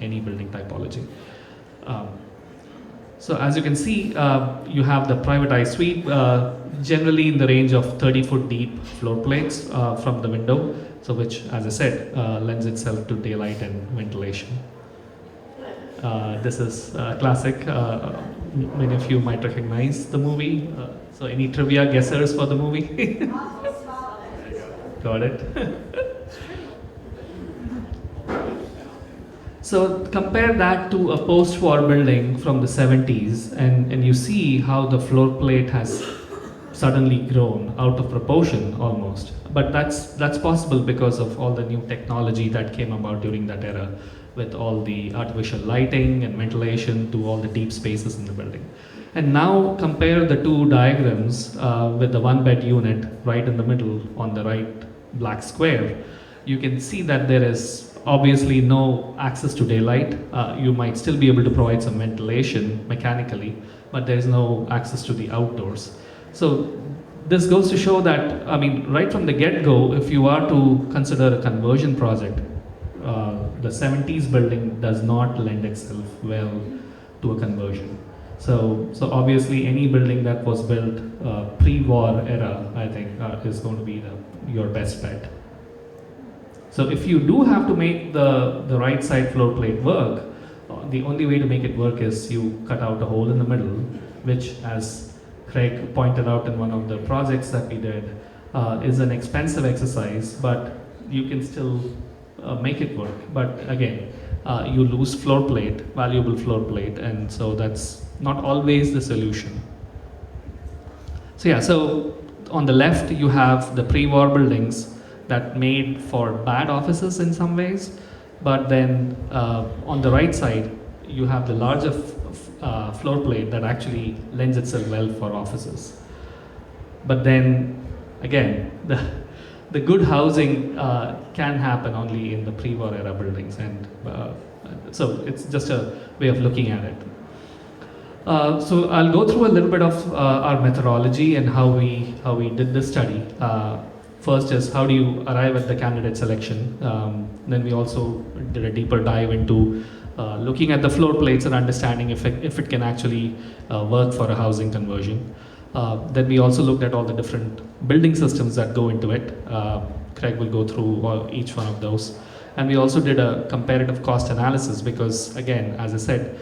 [SPEAKER 4] any building typology. So as you can see, you have the privatized suite, generally in the range of 30-foot deep floor plates from the window, so which, as I said, lends itself to daylight and ventilation. This is classic. Many of you might recognize the movie. So any trivia guessers for the movie? Got it. So compare that to a post-war building from the 70s, and you see how the floor plate has suddenly grown out of proportion almost. But that's possible because of all the new technology that came about during that era, with all the artificial lighting and ventilation to all the deep spaces in the building. And now compare the two diagrams with the one-bed unit right in the middle on the right black square. You can see that there is obviously no access to daylight. You might still be able to provide some ventilation mechanically, but there is no access to the outdoors. So this goes to show that, I mean, right from the get-go, if you are to consider a conversion project, the 70s building does not lend itself well to a conversion. So obviously any building that was built pre-war era, I think, is going to be your best bet. So if you do have to make the right side floor plate work, the only way to make it work is you cut out a hole in the middle, which, as Craig pointed out in one of the projects that we did, is an expensive exercise, but you can still make it work. But again, you lose floor plate, valuable floor plate, and so that's not always the solution. So yeah, so on the left you have the pre-war buildings that made for bad offices in some ways, but then on the right side you have the larger floor plate that actually lends itself well for offices. But then again, the good housing can happen only in the pre-war era buildings, and so it's just a way of looking at it. So I'll go through a little bit of our methodology and how we did this study. First is, how do you arrive at the candidate selection? Then we also did a deeper dive into looking at the floor plates and understanding if it can actually work for a housing conversion. Then we also looked at all the different building systems that go into it. Craig will go through each one of those. And we also did a comparative cost analysis because, again, as I said,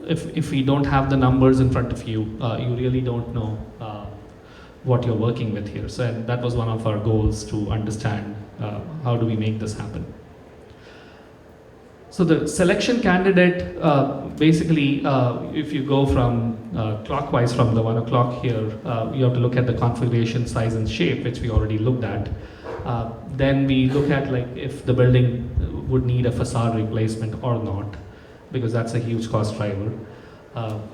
[SPEAKER 4] if we don't have the numbers in front of you, you really don't know what you're working with here. So, and that was one of our goals, to understand how do we make this happen. So the selection candidate, basically, if you go from clockwise from the 1 o'clock here, you have to look at the configuration, size and shape, which we already looked at. Then we look at like if the building would need a facade replacement or not, because that's a huge cost driver.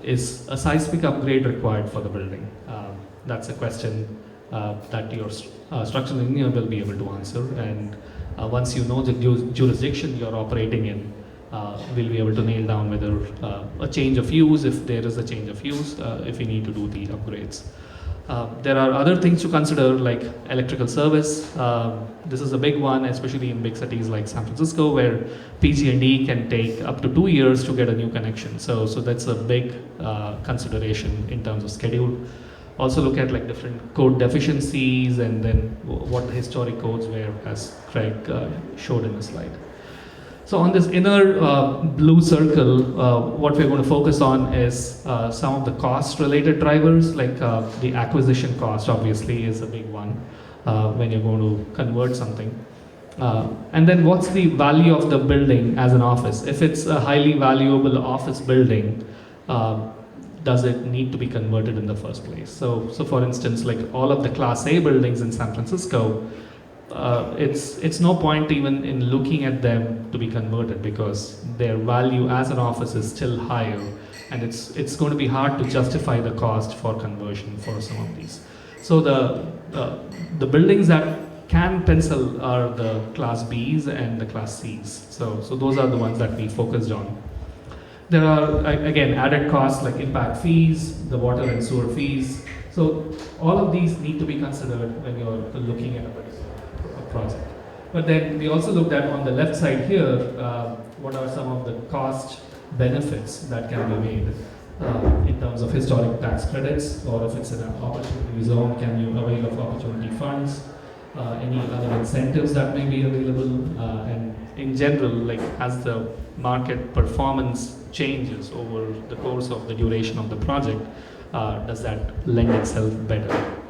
[SPEAKER 4] Is a seismic upgrade required for the building? That's a question that your structural engineer will be able to answer. And once you know the jurisdiction you're operating in, we'll be able to nail down whether a change of use, if there is a change of use, if we need to do the upgrades. There are other things to consider, like electrical service. This is a big one, especially in big cities like San Francisco, where PG&E can take up to 2 years to get a new connection. So that's a big consideration in terms of schedule. Also look at like different code deficiencies and then what the historic codes were, as Craig showed in the slide. So on this inner blue circle, what we're going to focus on is some of the cost-related drivers, like the acquisition cost obviously is a big one when you're going to convert something. And then what's the value of the building as an office? If it's a highly valuable office building, does it need to be converted in the first place? So for instance, like all of the Class A buildings in San Francisco, it's no point even in looking at them to be converted because their value as an office is still higher, and it's going to be hard to justify the cost for conversion for some of these. So the buildings that can pencil are the Class Bs and the Class Cs. So those are the ones that we focused on. There are, again, added costs like impact fees, the water and sewer fees. So all of these need to be considered when you're looking at a project. But then we also looked at, on the left side here, what are some of the cost benefits that can be made. in terms of historic tax credits, or if it's in an opportunity zone, can you avail of opportunity funds, any other incentives that may be available, and in general, like as the market performance changes over the course of the duration of the project, does that lend itself better?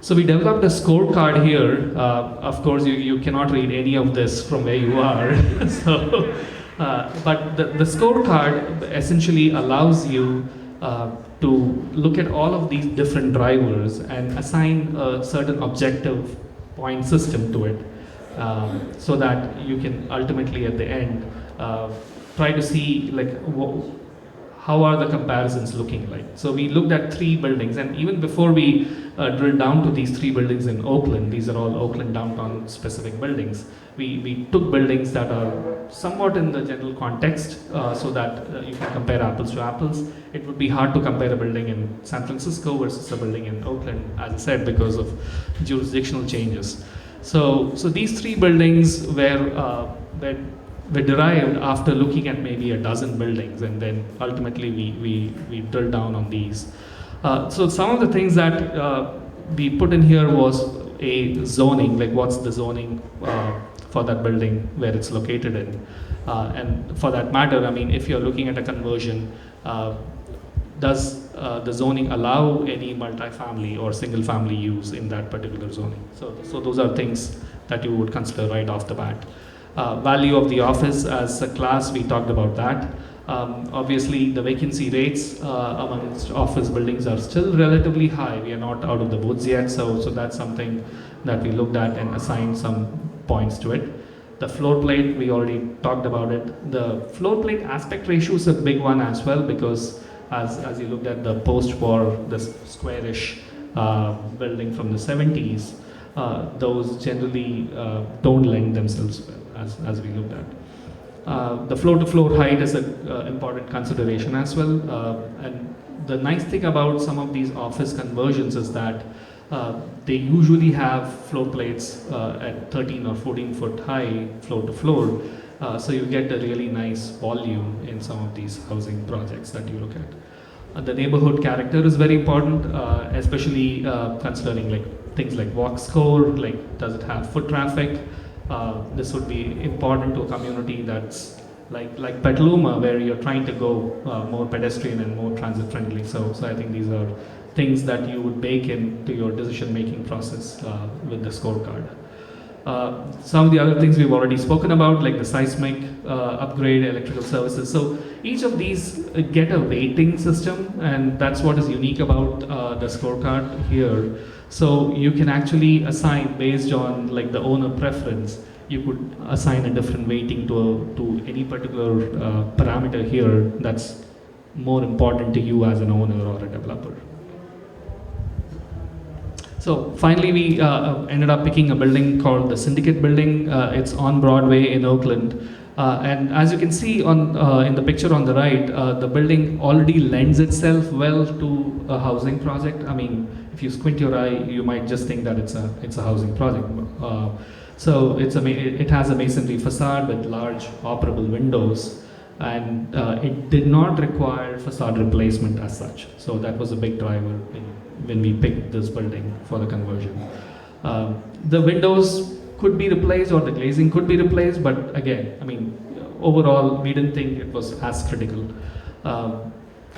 [SPEAKER 4] So we developed a scorecard here. Of course, you cannot read any of this from where you are. So, but the scorecard essentially allows you to look at all of these different drivers and assign a certain objective point system to it, so that you can ultimately at the end try to see like how are the comparisons looking like. So we looked at 3 buildings, and even before we drilled down to these 3 buildings in Oakland, these are all Oakland downtown specific buildings, we took buildings that are somewhat in the general context, so that you can compare apples to apples. It would be hard to compare a building in San Francisco versus a building in Oakland, as I said, because of jurisdictional changes. So these 3 buildings were derived after looking at maybe a dozen buildings, and then ultimately we drilled down on these. So some of the things that we put in here was a zoning, like what's the zoning for that building where it's located in. And for that matter, I mean, if you're looking at a conversion, does the zoning allow any multifamily or single family use in that particular zoning? So those are things that you would consider right off the bat. Value of the office as a class, we talked about that. Obviously, the vacancy rates amongst office buildings are still relatively high. We are not out of the woods yet, so that's something that we looked at and assigned some points to it. The floor plate, we already talked about it. The floor plate aspect ratio is a big one as well, because as you looked at the post-war, this squarish building from the 70s, those generally don't lend themselves well, as we looked at. The floor-to-floor height is an important consideration as well. And the nice thing about some of these office conversions is that they usually have floor plates at 13 or 14 foot high floor-to-floor. So you get a really nice volume in some of these housing projects that you look at. The neighborhood character is very important, especially considering like things like walk score, like does it have foot traffic? This would be important to a community that's like Petaluma, where you're trying to go more pedestrian and more transit friendly. So I think these are things that you would bake into your decision making process with the scorecard. Some of the other things we've already spoken about, like the seismic upgrade, electrical services. So each of these get a weighting system, and that's what is unique about the scorecard here. So you can actually assign based on like the owner preference. You could assign a different weighting to any particular parameter here that's more important to you as an owner or a developer. So finally, we ended up picking a building called the Syndicate Building. It's on Broadway in Oakland. And as you can see in the picture on the right, the building already lends itself well to a housing project. I mean, if you squint your eye, you might just think that it's a housing project. So it has a masonry facade with large operable windows, and it did not require facade replacement as such. So that was a big driver when we picked this building for the conversion. The windows could be replaced or the glazing could be replaced, but again, I mean, overall, we didn't think it was as critical.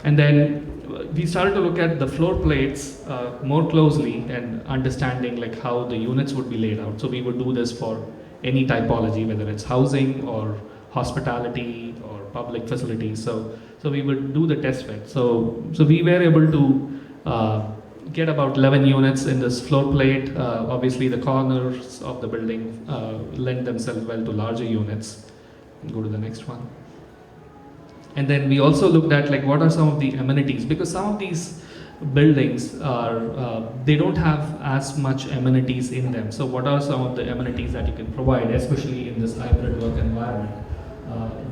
[SPEAKER 4] And then we started to look at the floor plates more closely and understanding like how the units would be laid out. So we would do this for any typology, whether it's housing or hospitality or public facilities. So we would do the test fit. So we were able to get about 11 units in this floor plate. Obviously, the corners of the building lend themselves well to larger units. Go to the next one. And then we also looked at like what are some of the amenities, because some of these buildings are they don't have as much amenities in them. So what are some of the amenities that you can provide, especially in this hybrid work environment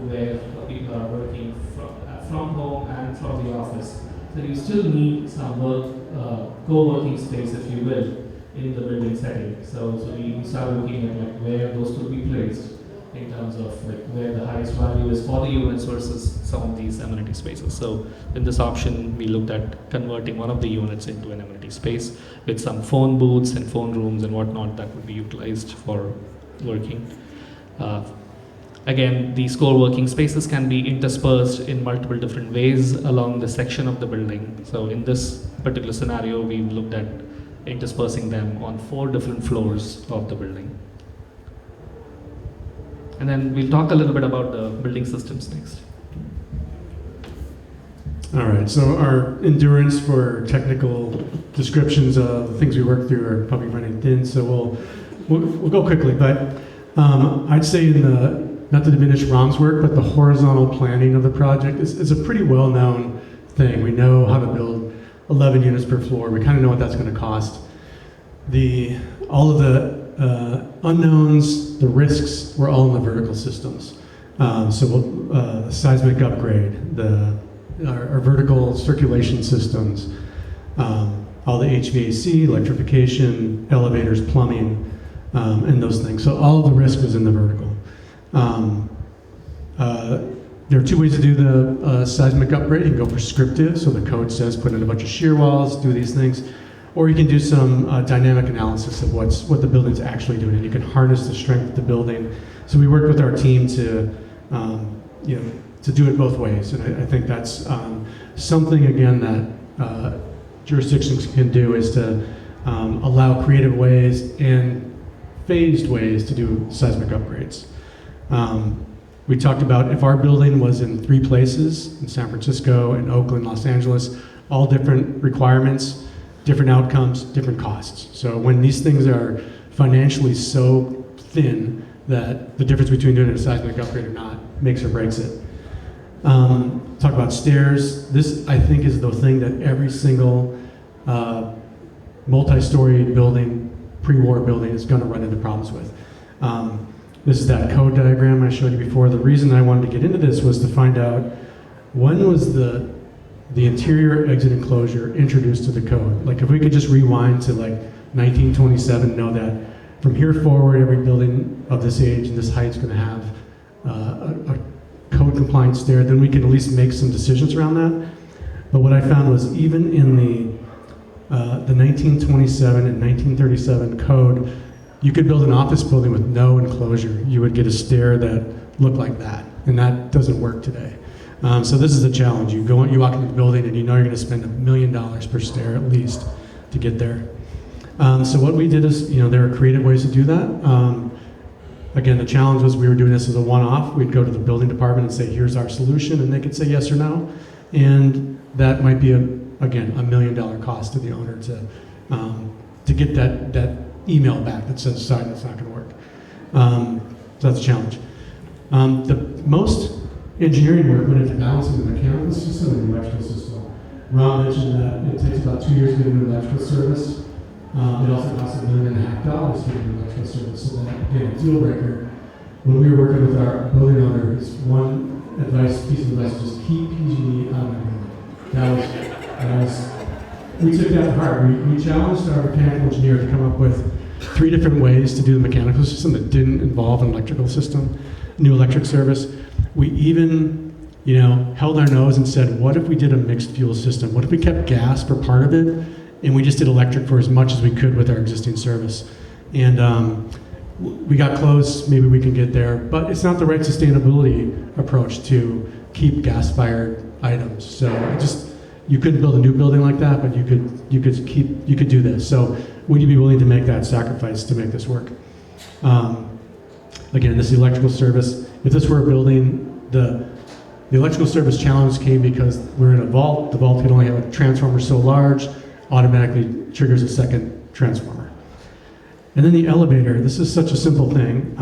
[SPEAKER 4] where people are working from home and from the office. So you still need some co-working space, if you will, in the building setting. So we started looking at like where those could be placed. in terms of like where the highest value is for the units versus some of these amenity spaces. So in this option, we looked at converting one of the units into an amenity space with some phone booths and phone rooms and whatnot that would be utilized for working. Again, these core working spaces can be interspersed in multiple different ways along the section of the building. So in this particular scenario, we looked at interspersing them on 4 different floors of the building. And then we'll talk a little bit about the building systems next.
[SPEAKER 3] All right, so our endurance for technical descriptions of the things we work through are probably running thin, so we'll go quickly. But I'd say in the, not to diminish Rom's work, but the horizontal planning of the project is a pretty well-known thing. We know how to build 11 units per floor. We kind of know what that's going to cost. All of the unknowns, the risks, were all in the vertical systems. So seismic upgrade, our vertical circulation systems, all the HVAC, electrification, elevators, plumbing, and those things. So all of the risk was in the vertical. There are 2 ways to do the seismic upgrade. You can go prescriptive, so the code says put in a bunch of shear walls, do these things, or you can do some dynamic analysis of what the building's actually doing, and you can harness the strength of the building. So we worked with our team to do it both ways, and I think that's something again that jurisdictions can do, is to allow creative ways and phased ways to do seismic upgrades. We talked about if our building was in 3 places, in San Francisco, in Oakland, Los Angeles, all different requirements, different outcomes, different costs. So when these things are financially so thin that the difference between doing a seismic upgrade or not makes or breaks it. Talk about stairs. This, I think, is the thing that every single multi-story building, pre-war building, is going to run into problems with. This is that code diagram I showed you before. The reason I wanted to get into this was to find out when was the interior exit enclosure introduced to the code. Like if we could just rewind to like 1927, know that from here forward, every building of this age and this height is going to have a code compliant stair, then we can at least make some decisions around that. But what I found was even in the 1927 and 1937 code, you could build an office building with no enclosure. You would get a stair that looked like that, and that doesn't work today. So this is a challenge. You walk into the building and you know you're going to spend $1 million per stair at least to get there. So what we did is, there are creative ways to do that. Again, the challenge was we were doing this as a one-off. We'd go to the building department and say, here's our solution, and they could say yes or no. And that might be, again, $1 million cost to the owner to get that email back that says, sorry, that's not going to work. So that's a challenge. The most engineering work went into balancing the mechanical system and the electrical system. Ron mentioned that it takes about 2 years to get an electrical service. It also costs $1.5 million to get an electrical service. So that, again, a deal breaker. When we were working with our building owner, his one piece of advice was just keep PG&E out of my building. We took that to heart. We challenged our mechanical engineer to come up with 3 different ways to do the mechanical system that didn't involve an electrical system, new electric service. We even, held our nose and said, what if we did a mixed fuel system? What if we kept gas for part of it, and we just did electric for as much as we could with our existing service? And we got close, maybe we can get there, but it's not the right sustainability approach to keep gas-fired items. So you couldn't build a new building like that, but you could do this. So would you be willing to make that sacrifice to make this work? Again, this is the electrical service. If this were a building, the electrical service challenge came because we're in a vault. The vault can only have a transformer so large, automatically triggers a second transformer. And then the elevator. This is such a simple thing.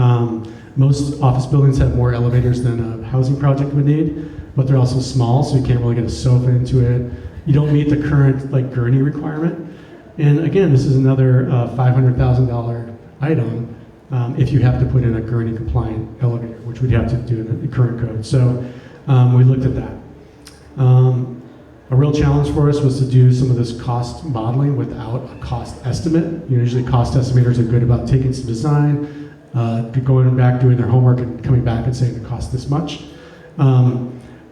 [SPEAKER 3] Most office buildings have more elevators than a housing project would need, but they're also small, so you can't really get a sofa into it. You don't meet the current gurney requirement. And again, this is another $500,000 item if you have to put in a gurney compliant elevator, which we'd have to do in the current code. So we looked at that. A real challenge for us was to do some of this cost modeling without a cost estimate. Usually cost estimators are good about taking some design, going back, doing their homework, and coming back and saying it cost this much.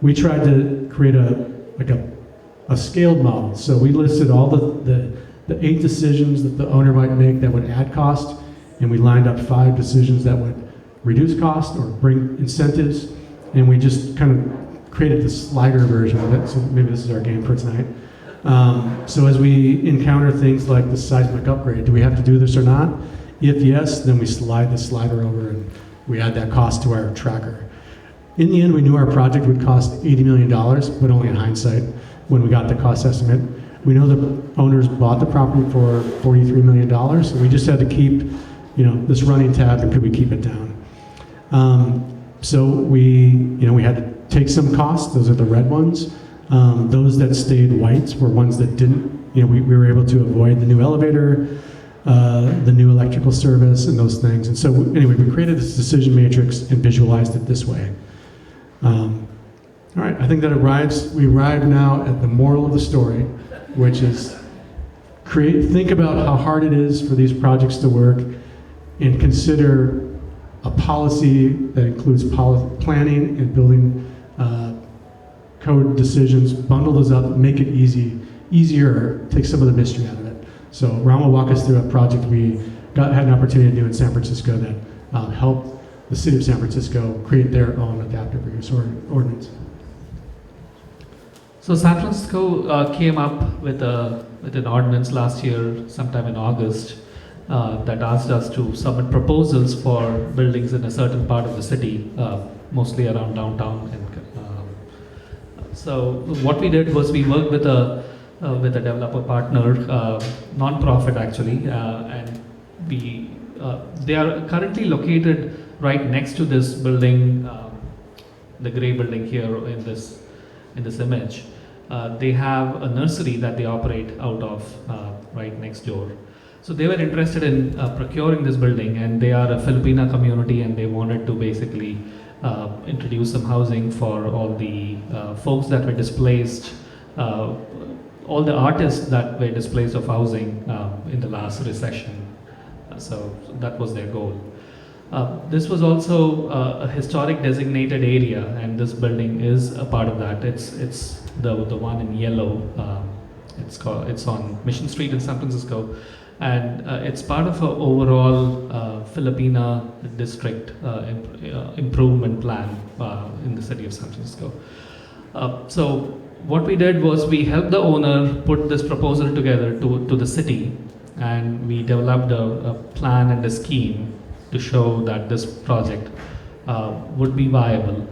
[SPEAKER 3] We tried to create a scaled model. So we listed all the 8 decisions that the owner might make that would add cost, and we lined up 5 decisions that would reduce cost or bring incentives, and we just kind of created this slider version of it. So maybe this is our game for tonight. So as we encounter things like the seismic upgrade, do we have to do this or not? If yes, then we slide the slider over and we add that cost to our tracker. In the end, we knew our project would cost $80 million, but only in hindsight when we got the cost estimate. We know the owners bought the property for $43 million, so we just had to keep, this running tab, and could we keep it down? So we had to take some costs. Those are the red ones. Those that stayed white were ones that didn't. We were able to avoid the new elevator, the new electrical service, and those things. And so anyway, we created this decision matrix and visualized it this way. All right, I think that we arrive now at the moral of the story, which is think about how hard it is for these projects to work, and consider a policy that includes planning and building code decisions, bundle those up, make it easier, take some of the mystery out of it. So Ram will walk us through a project we had an opportunity to do in San Francisco that helped the city of San Francisco create their own adaptive reuse ordinance.
[SPEAKER 4] So San Francisco came up with an ordinance last year, sometime in August, that asked us to submit proposals for buildings in a certain part of the city, mostly around downtown. So what we did was we worked with a developer partner, non-profit actually, and they are currently located right next to this building, the gray building here in this image. They have a nursery that they operate out of right next door. So they were interested in procuring this building, and they are a Filipina community, and they wanted to basically introduce some housing for all the folks that were displaced, all the artists that were displaced of housing in the last recession. So that was their goal. This was also a historic designated area, and this building is a part of that. It's the one in yellow. It's on Mission Street in San Francisco, and it's part of an overall Filipina district improvement plan in the city of San Francisco. So what we did was we helped the owner put this proposal together to the city, and we developed a plan and a scheme to show that this project would be viable.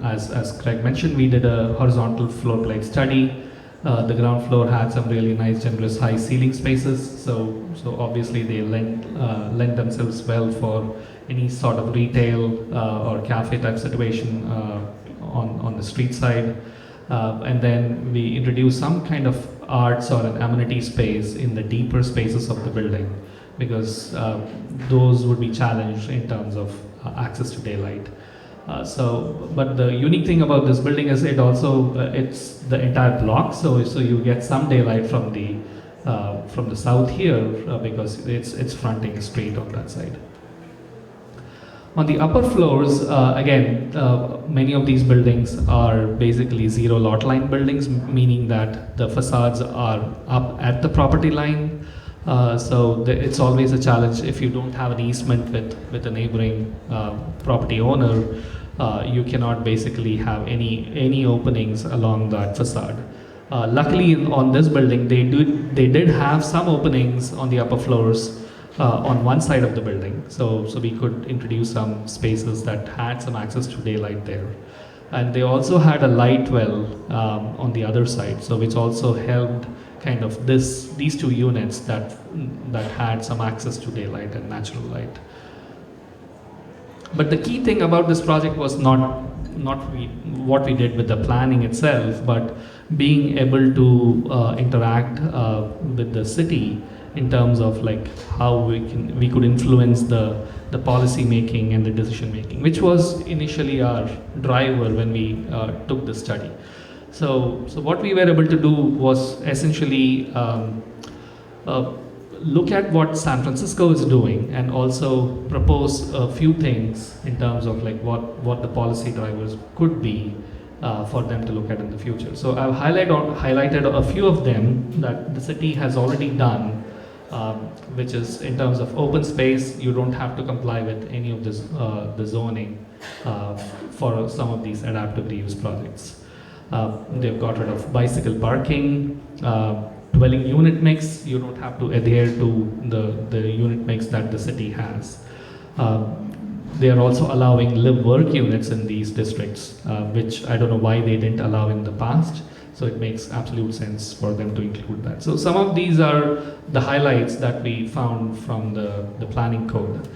[SPEAKER 4] As Craig mentioned, we did a horizontal floor plate study. The ground floor had some really nice, generous high ceiling spaces, so obviously they lend themselves well for any sort of retail or cafe type situation on the street side. And then we introduced some kind of arts or an amenity space in the deeper spaces of the building, because those would be challenged in terms of access to daylight. But the unique thing about this building is it's the entire block, so you get some daylight from the south here because it's fronting a street on that side. On the upper floors, again, many of these buildings are basically zero lot line buildings, meaning that the facades are up at the property line. So it's always a challenge if you don't have an easement with a neighboring property owner. You cannot basically have any openings along that facade. Luckily, on this building, they did have some openings on the upper floors on one side of the building. So we could introduce some spaces that had some access to daylight there. And they also had a light well on the other side, so which also helped kind of these two units that had some access to daylight and natural light. But the key thing about this project was not what we did with the planning itself, but being able to interact with the city in terms of like how we could influence the policy making and the decision making, which was initially our driver when we took the study. So what we were able to do was essentially look at what San Francisco is doing and also propose a few things in terms of like what the policy drivers could be for them to look at in the future. So I've highlighted a few of them that the city has already done, which is in terms of open space, you don't have to comply with any of this, the zoning for some of these adaptive reuse projects. They've got rid of bicycle parking, dwelling unit mix, you don't have to adhere to the unit mix that the city has. They are also allowing live-work units in these districts, which I don't know why they didn't allow in the past. So it makes absolute sense for them to include that. So some of these are the highlights that we found from the planning code.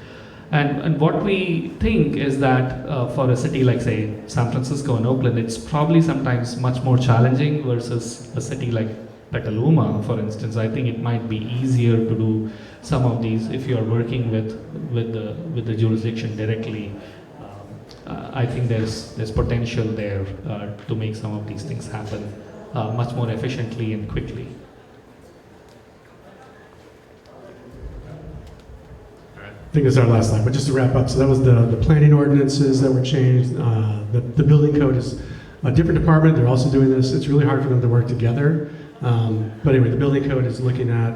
[SPEAKER 4] And what we think is that for a city like, say, San Francisco and Oakland, it's probably sometimes much more challenging versus a city like Petaluma, for instance. I think it might be easier to do some of these if you are working with the jurisdiction directly. I think there's potential there to make some of these things happen much more efficiently and quickly.
[SPEAKER 3] I think that's our last slide, but just to wrap up, so that was the planning ordinances that were changed. The building code is a different department. They're also doing this. It's really hard for them to work together. But anyway, the building code is looking at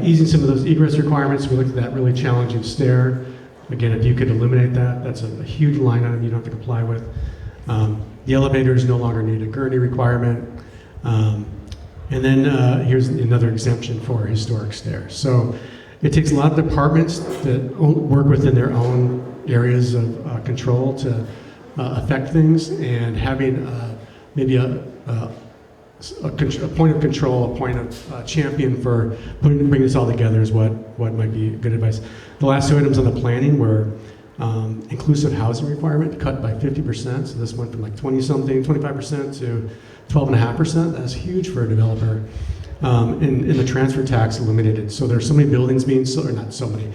[SPEAKER 3] easing some of those egress requirements. We looked at that really challenging stair. Again, if you could eliminate that, that's a huge line item you don't have to comply with. The elevators no longer need a gurney requirement. And then here's another exemption for historic stairs. So it takes a lot of departments that work within their own areas of control to affect things, and having maybe a point of control, a point of champion for bringing this all together is what might be good advice. The last two items on the planning were inclusive housing requirement cut by 50%. So this went from like 20-something, 25% to 12.5%. That's huge for a developer. And the transfer tax eliminated. So there's so many buildings being sold, or not so many.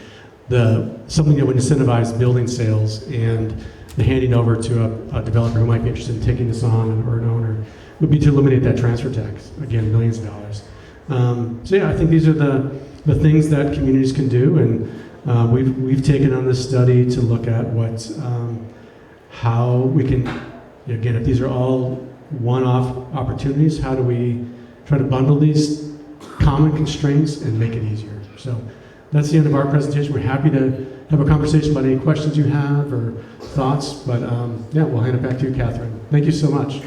[SPEAKER 3] Something that would incentivize building sales and the handing over to a developer who might be interested in taking this on, or an owner, would be to eliminate that transfer tax. Again, millions of dollars. So yeah, I think these are the things that communities can do, and we've taken on this study to look at how we can, again, if these are all one-off opportunities, how do we try to bundle these common constraints and make it easier. So that's the end of our presentation. We're happy to have a conversation about any questions you have or thoughts, but yeah, we'll hand it back to you, Catherine. Thank you so much.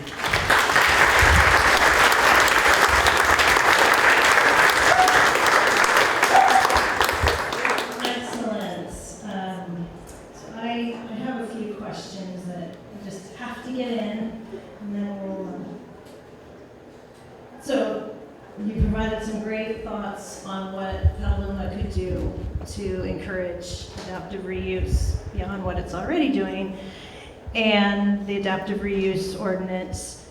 [SPEAKER 1] Excellent. So I have a few questions that I just have to get in, and then we'll. So you provided some great thoughts on what Petaluma could do to encourage adaptive reuse beyond what it's already doing, and the adaptive reuse ordinance,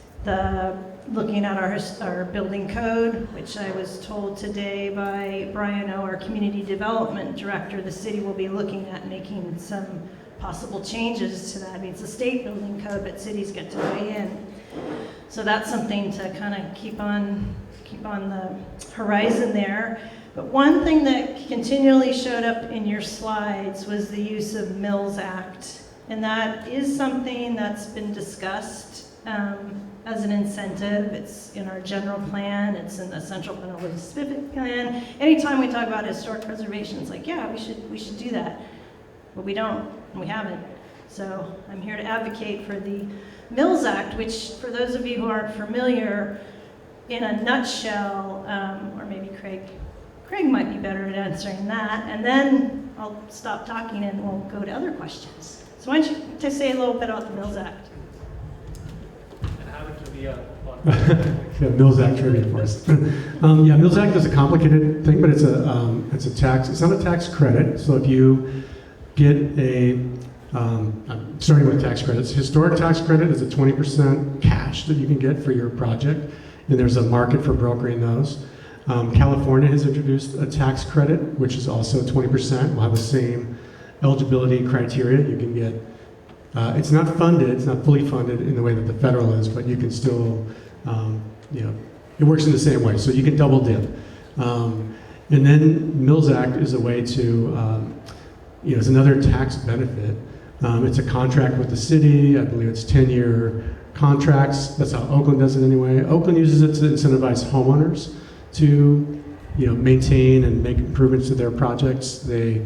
[SPEAKER 1] looking at our building code, which I was told today by Brian O., our community development director, the city will be looking at making some possible changes to that. I mean, it's a state building code, but cities get to weigh in. So that's something to kind of keep on the horizon there. But one thing that continually showed up in your slides was the use of Mills Act. And that is something that's been discussed as an incentive. It's in our general plan, it's in the central Petaluma specific plan. Anytime we talk about historic preservation, it's like, yeah, we should do that. But we don't, and we haven't. So I'm here to advocate for the Mills Act, which, for those of you who aren't familiar, in a nutshell, or maybe Craig might be better at answering that, and then I'll stop talking and we'll go to other questions. So why don't you just say a little bit about the Mills Act?
[SPEAKER 4] And have it to be a
[SPEAKER 3] Yeah, Mills Act trivia for us. Yeah, Mills Act is a complicated thing, but it's a tax. It's not a tax credit. So if you get I'm starting with tax credits. Historic tax credit is a 20% cash that you can get for your project, and there's a market for brokering those. California has introduced a tax credit, which is also 20%. We'll have the same eligibility criteria. You can get, it's not funded, it's not fully funded in the way that the federal is, but you can still, it works in the same way. So you can double dip. And then Mills Act is a way to, it's another tax benefit. It's a contract with the city. I believe it's 10-year contracts. That's how Oakland does it anyway. Oakland uses it to incentivize homeowners to, maintain and make improvements to their projects. They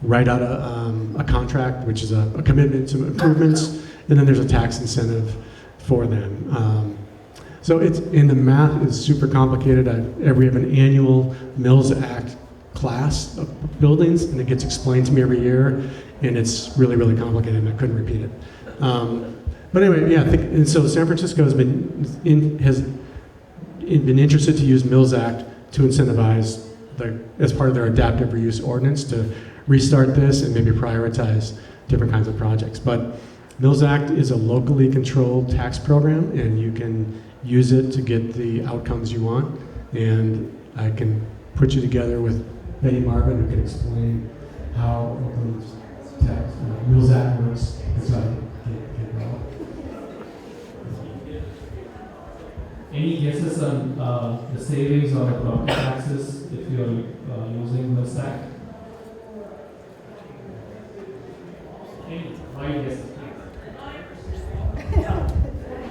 [SPEAKER 3] write out a contract, which is a commitment to improvements, and then there's a tax incentive for them. So the math is super complicated. We have an annual Mills Act class of buildings, and it gets explained to me every year, and it's really, really complicated, and I couldn't repeat it. But anyway, yeah, and so San Francisco has been interested to use Mills Act to incentivize as part of their adaptive reuse ordinance to restart this and maybe prioritize different kinds of projects. But Mills Act is a locally controlled tax program, and you can use it to get the outcomes you want. And I can put you together with Betty Marvin, who can explain how Oakland's Mills Act works.
[SPEAKER 4] Any guesses on the savings on the property taxes if you're using Mills Act? Any? 5 guesses.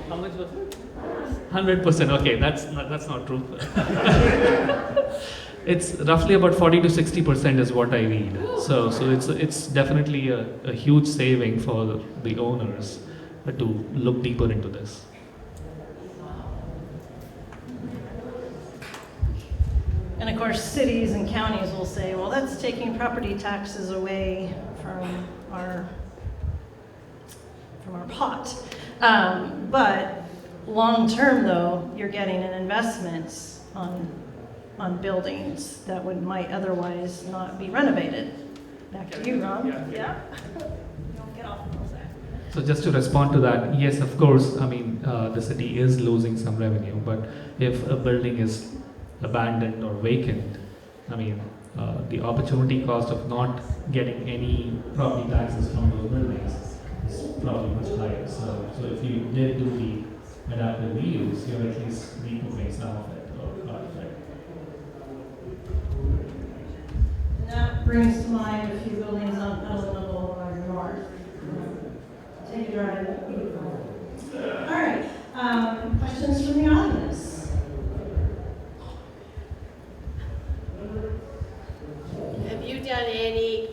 [SPEAKER 4] How much was it? 100%. Okay, that's not true. It's roughly about 40 to 60% is what I read. So it's definitely a huge saving for the owners to look deeper into this.
[SPEAKER 1] And of course, cities and counties will say, well, that's taking property taxes away from our pot. But long-term, though, you're getting an investment on buildings that might otherwise not be renovated. Back to you, Ron. Yeah? Don't get off those there.
[SPEAKER 4] So just to respond to that, yes, of course, the city is losing some revenue, but if a building is abandoned or vacant, the opportunity cost of not getting any property taxes from those buildings is probably much higher. So if you did do the adaptive reuse, you're at least recouping some of it or part of it.
[SPEAKER 1] And that brings to mind a few buildings on Petaluma Boulevard North. Take it right in. All right. Questions from the audience?
[SPEAKER 5] Have you done any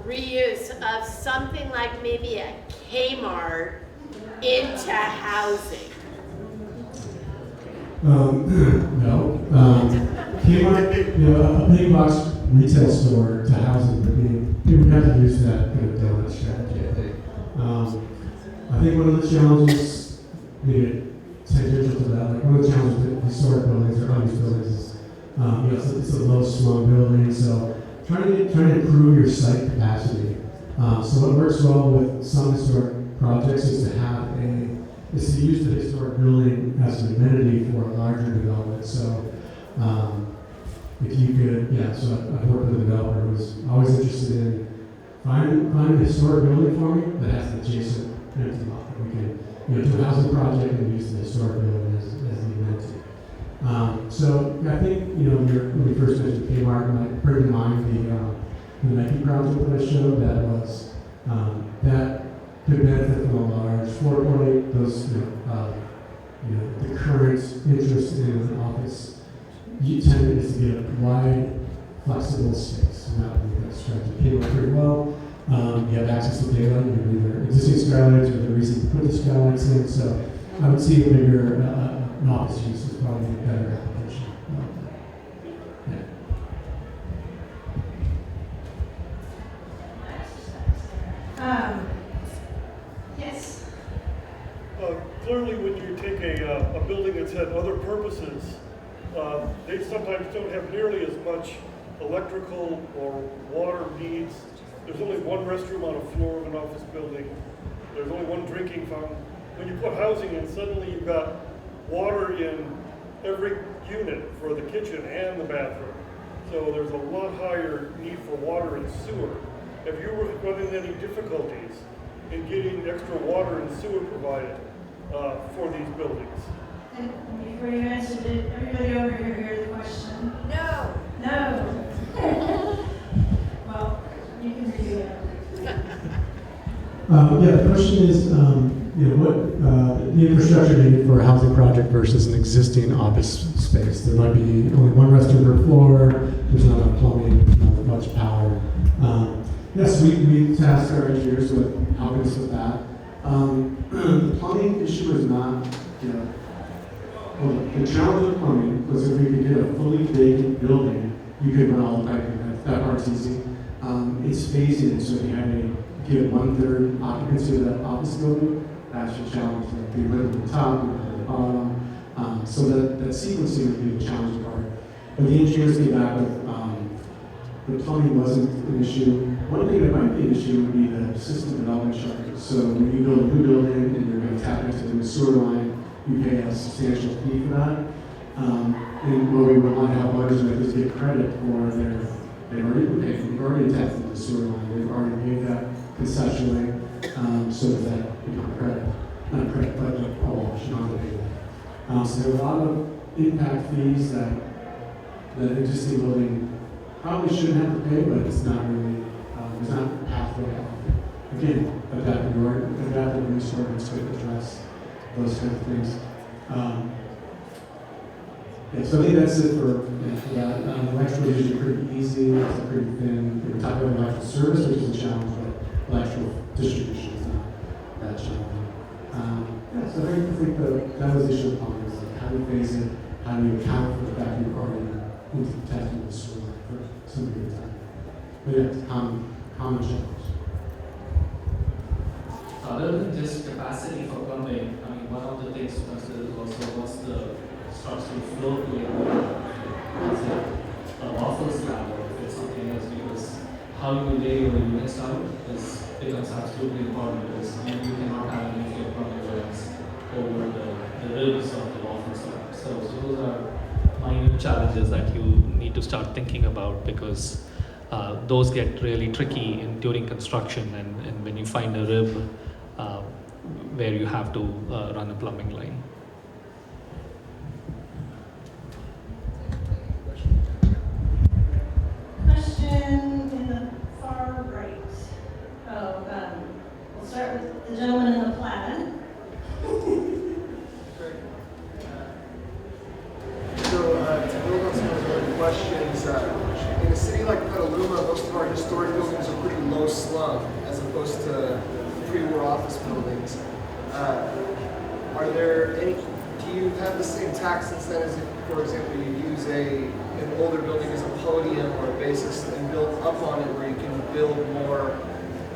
[SPEAKER 5] reuse of something like maybe a Kmart into housing?
[SPEAKER 3] No. Kmart, a big box retail store to housing you would have to use that kind of donut strategy, I think. I think one of the challenges, maybe tangential to that, one of the challenges with historic buildings or unused buildings is, it's a low slung building, so trying to improve your site capacity. So what works well with some historic projects is to use the historic building as an amenity for a larger development. So if you could, so I've worked with a developer who was always interested in find a historic building for me that has an adjacent empty lot. We can do a housing project and use the historic building as the amenity. So I think when we first mentioned Kmart, might bring to mind the Nike project that I showed. That could benefit from a large floor plate. Those the current interest in office tenant is to get a wide, flexible space, and that would be that strategy. Kmart pretty well. You have access to daylight. You have either existing skylights or the reason to put the skylights in. So I would see a bigger an office use is probably a better application.
[SPEAKER 1] Yes.
[SPEAKER 6] Clearly, when you take a building that's had other purposes, they sometimes don't have nearly as much electrical or water needs. There's only one restroom on a floor of an office building. There's only one drinking fountain. When you put housing in, suddenly you've got water in every unit for the kitchen and the bathroom. So there's a lot higher need for water and sewer. Have you run into any difficulties in getting extra water and sewer provided for these buildings?
[SPEAKER 1] Before you answer, did everybody over here hear the question?
[SPEAKER 5] No.
[SPEAKER 1] No. Well, you can redo it.
[SPEAKER 3] Yeah, the question is, what the infrastructure needed for a housing project versus an existing office space. There might be only one restroom per floor. There's not enough plumbing, not much power. Yes, we tasked our engineers with helping us with that. The plumbing issue is not, well, the challenge with plumbing was if we could get a fully vacant building, you could run all the piping. That part's easy. It's phasing it, so if you had a give 1/3 occupancy of that office building, that's your challenge. Like we live at the top, we live at the bottom. So that sequencing would be the challenging part. But the engineers came back with the plumbing wasn't an issue. One thing that might be an issue would be the system development charges. So when you build a new building and you're going to tap into the sewer line, you pay a substantial fee for that. And where we would want to help others with is get credit for they've already tapped into the sewer line. They've already paid that concessionally, so that become credit. Not credit, but a wash, not a pay. So there are a lot of impact fees that the existing building probably shouldn't have to pay, but it's not really, there's not a pathway out. Again, adaptive use ordinance could address those kind of things. Yeah, so I think that's it for that. The electrical is usually pretty easy, it's pretty thin. We talk about electrical service, which is a challenge, but electrical distribution is not that challenging. Yeah, so I think that was the issue of plumbing, is like how do you phase it, how do you account for the fact that you're already testing the sewer line for some period of time. But yeah, it's common challenge.
[SPEAKER 4] Other than just capacity for plumbing, I mean, one of the things to consider is also what's the structural flow plate. Is it a waffle slab or if it's something else? Because how you lay your units out becomes absolutely important, because you cannot have any of your plumbing joints over the ribs of the waffle slab. So those are minor challenges that you need to start thinking about, because those get really tricky during construction and when you find a rib where you have to run a plumbing line.
[SPEAKER 1] Question in the far right. We'll start with the gentleman in the plaid.
[SPEAKER 7] To build on some of the other questions, in a city like Petaluma, most of our historic buildings are pretty low slug as opposed to pre-war office buildings. Are there any, do you have the same tax incentives if, for example, you use an older building as a podium or a basis and build up on it where you can build more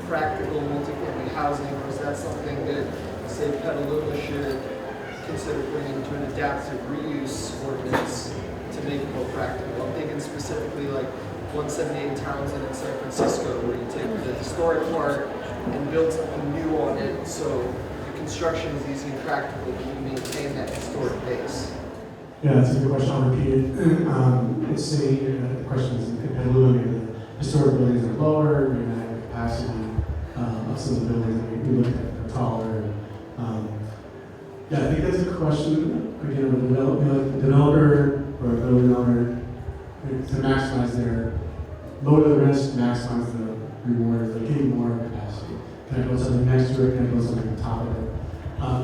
[SPEAKER 7] practical multifamily housing, or is that something that, say, Petaluma should consider putting into an adaptive reuse ordinance to make it more practical? I'm thinking specifically like 178 Townsend in San Francisco, where you take the historic part and build something new on it, so the construction is easy and practical, but you maintain that historic base.
[SPEAKER 3] Yeah, that's a good question. I'll repeat it. It's the question is in Petaluma, maybe the historic buildings are lower, maybe the capacity of some of the buildings that we looked at are taller. Yeah, I think that's a question, again, of the developer or a building owner to maximize their, lower the risk, maximize the reward, like give you more capacity. Can I build something next to it? Can I build something on top of it?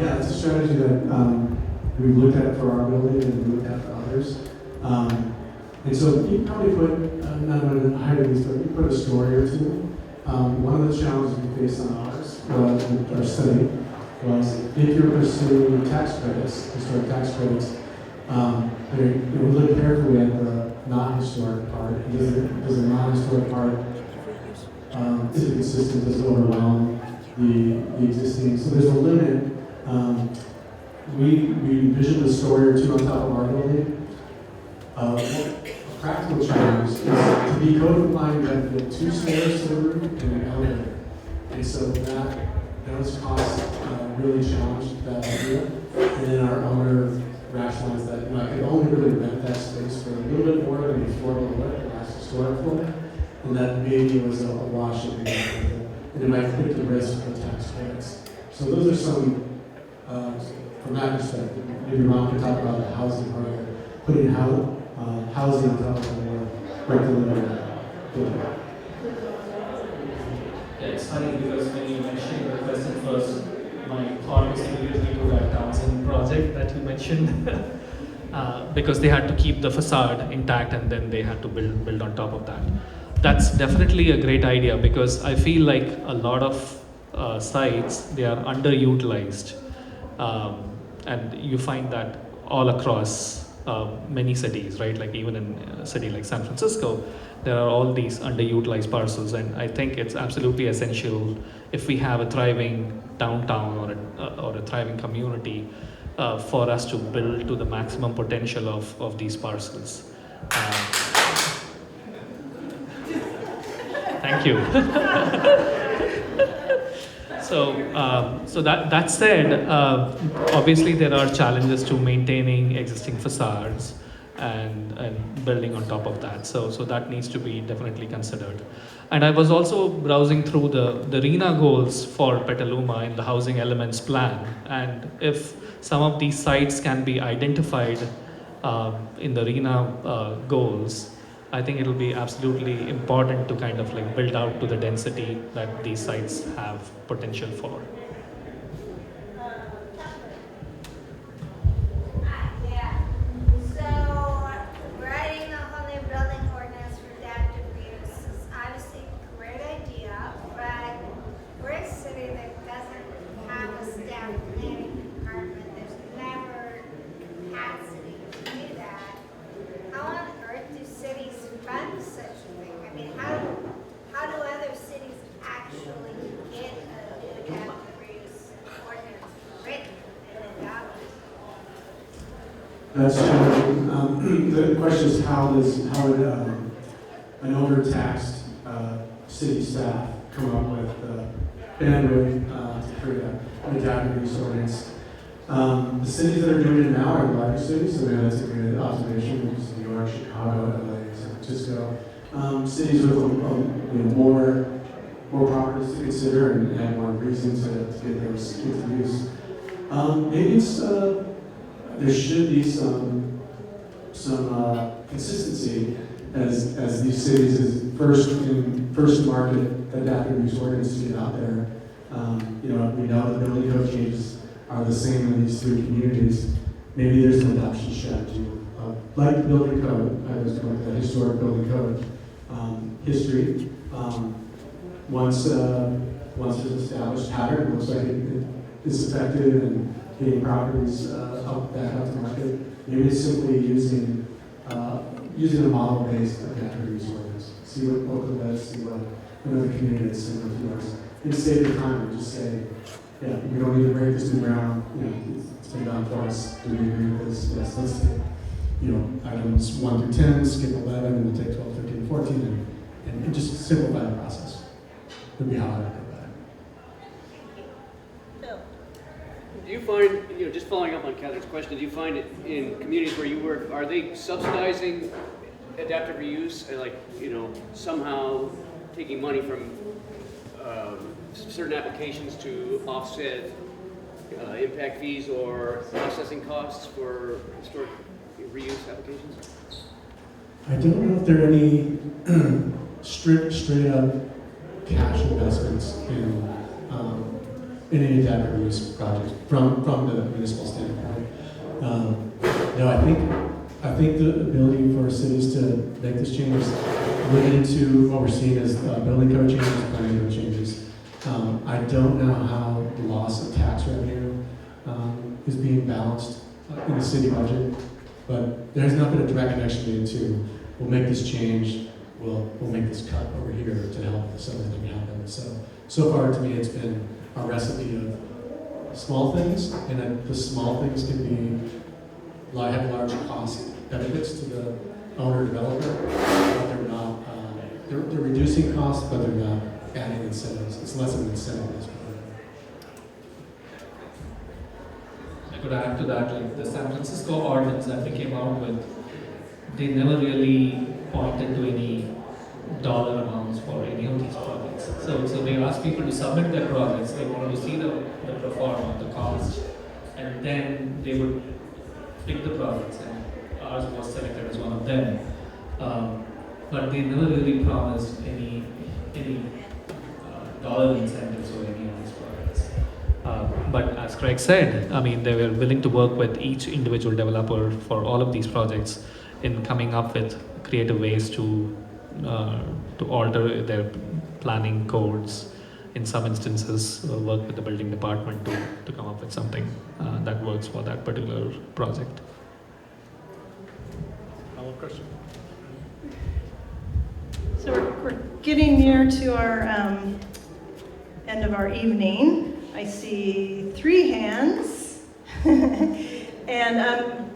[SPEAKER 3] Yeah, it's a strategy that we've looked at for our building and we've looked at for others. And so you probably put, not on the height of these, but you put a story or two. One of the challenges we faced on ours, our study, was if you're pursuing tax credits, historic tax credits, we look carefully at the non-historic part. Does the non-historic part, is it consistent, does it overwhelm the existing? So there's a limit. We envisioned a story or two on top of our building. A practical challenge is to be code compliant, you have to build 2 stairs to the roof and an elevator. And so those costs really challenged that idea. And then our owner rationalized that I could only really rent that space for a little bit more than the floor below it, the last historic floor. And that maybe was a wash of the and it might take the risk for tax credits. So those are some from that perspective. Maybe Ron can talk about the housing part, putting housing on top of the more regular building.
[SPEAKER 4] Yeah, it's funny because when you mentioned the question first, my thought was immediately to that Townsend project that you mentioned. Because they had to keep the facade intact and then they had to build on top of that. That's definitely a great idea because I feel like a lot of sites, they are underutilized. And you find that all across many cities, right? Like even in a city like San Francisco, there are all these underutilized parcels, and I think it's absolutely essential if we have a thriving downtown or a thriving community for us to build to the maximum potential of these parcels. Thank you. So that said, obviously there are challenges to maintaining existing facades and building on top of that. So that needs to be definitely considered. And I was also browsing through the RENA goals for Petaluma in the housing elements plan. And if some of these sites can be identified in the RENA goals, I think it'll be absolutely important to kind of like build out to the density that these sites have potential for.
[SPEAKER 8] Yeah. So writing a whole new building ordinance for adaptive reuse is obviously a great idea, but we're a city that doesn't have a staff planning department. There's never capacity to do that. How on earth do cities fund such a thing? I mean, how do other cities actually get an adaptive reuse ordinance written and adopted?
[SPEAKER 3] That's true. The question is how would an overtaxed city staff come up with bandwidth to create an adaptive reuse ordinance? The cities that are doing it now are the larger cities, so that's a good observation. New York, Chicago, LA, San Francisco. Cities with more properties to consider and more reason to get those to use. Maybe it's there should be some consistency as these cities as first market adaptive reuse ordinance to get out there. We know the building code changes are the same in these three communities. Maybe there's an adoption strategy. Like the building code, I was going to the historic building code history. Once there's an established pattern, it looks like it's effective in getting properties back out to market. Maybe it's simply using a model-based adaptive reuse ordinance. See what Oakland does, see what another community that's similar to ours. And save the time and just say, yeah, we don't need to break this new ground. It's been done for us. Do we agree with this? Yes, let's take, items 1 through 10, skip 11, and then take 12, 13, 14, and just simplify the process. Would be how I would go about it.
[SPEAKER 1] Bill.
[SPEAKER 9] Do you find, just following up on Catherine's question, do you find it in communities where you work, are they subsidizing adaptive reuse and somehow taking money from certain applications to offset impact fees or processing costs for historic reuse applications?
[SPEAKER 3] I don't know if there are any straight up cash investments in any adaptive reuse project from the municipal standpoint. I think the ability for cities to make this change is related to what we're seeing as building code changes, planning code changes. I don't know how the loss of tax revenue is being balanced in the city budget, but there's not been a direct connection to we'll make this change, we'll make this cut over here to help this other thing happen. So far to me it's been a recipe of small things, and the small things can have large cost benefits to the owner developer, but they're not. They're reducing costs, but they're not adding incentives. It's less of an incentive at this point.
[SPEAKER 4] I could add to that, like the San Francisco ordinance that we came out with, they never really pointed to any dollar amounts for any of these projects. So they asked people to submit their projects. They wanted to see the pro forma, the cost, and then they would pick the projects, and ours was selected as one of them. But they never really promised any dollar incentives or any of these projects. But as Craig said, I mean, they were willing to work with each individual developer for all of these projects in coming up with creative ways to alter their planning codes. In some instances, work with the building department to come up with something that works for that particular project.
[SPEAKER 6] Follow-up question?
[SPEAKER 1] So we're getting near to our end of our evening. I see 3 hands. And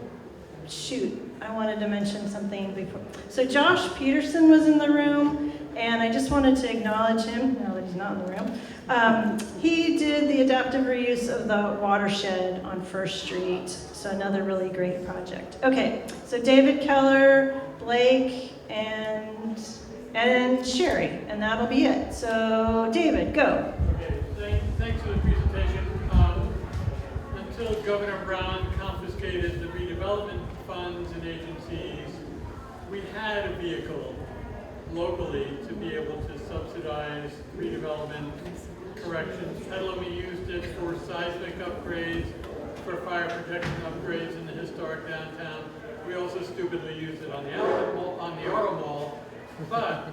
[SPEAKER 1] shoot, I wanted to mention something before. So Josh Peterson was in the room, and I just wanted to acknowledge him, now that he's not in the room. He did the adaptive reuse of the watershed on First Street, so another really great project. Okay, so David Keller, Blake, and Sherry, and that'll be it. So David, go.
[SPEAKER 10] Okay, thanks for the presentation. Until Governor Brown confiscated the redevelopment funds and agencies, we had a vehicle locally to be able to subsidize redevelopment corrections. Petaluma used it for seismic upgrades, for fire protection upgrades in the historic downtown. We also stupidly used it on the outlet mall, on the auto mall. But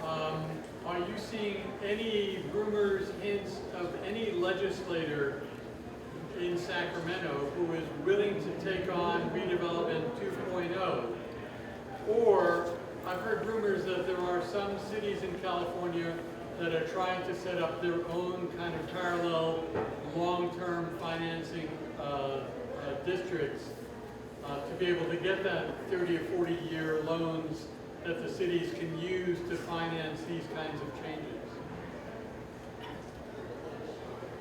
[SPEAKER 10] are you seeing any rumors, hints of any legislator in Sacramento who is willing to take on redevelopment 2.0? Or I've heard rumors that there are some cities in California that are trying to set up their own kind of parallel long-term financing districts to be able to get that 30 or 40-year loans that the cities can use to finance these kinds of changes.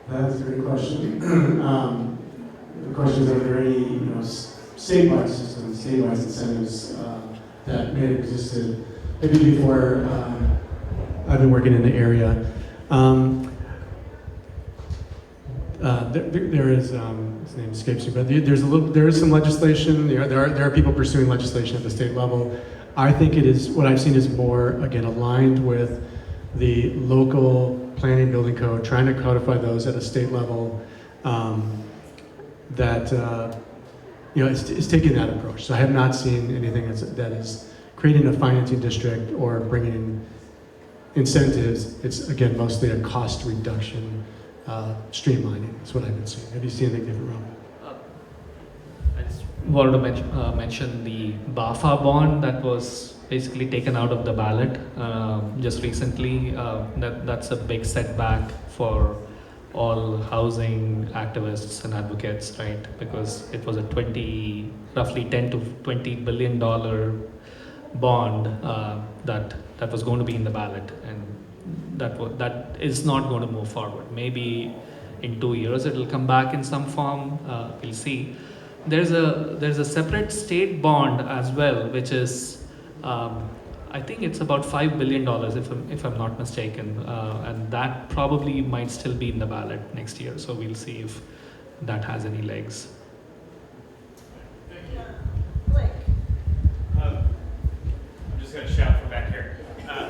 [SPEAKER 3] That's a great question. The question is, are there any statewide systems, statewide incentives that may have existed maybe before I've been working in the area? There is his name escapes me, but there is some legislation. There are people pursuing legislation at the state level. I think it is, what I've seen is more, again, aligned with the local planning building code, trying to codify those at a state level, it's taking that approach. So I have not seen anything that is creating a financing district or bringing in incentives. It's, again, mostly a cost reduction, streamlining. That's what I've been seeing. Have you seen anything different, Rob?
[SPEAKER 4] I just wanted to mention the BAFA bond that was basically taken out of the ballot just recently. That's a big setback for all housing activists and advocates, right? Because it was a roughly 10 to $20 billion bond that was going to be in the ballot, and that is not going to move forward. Maybe in 2 years it'll come back in some form. We'll see. There's a separate state bond as well, which is I think it's about $5 billion if I'm not mistaken, and that probably might still be in the ballot next year. So we'll see if that has any legs.
[SPEAKER 1] Blake.
[SPEAKER 11] I'm just going to shout from back here.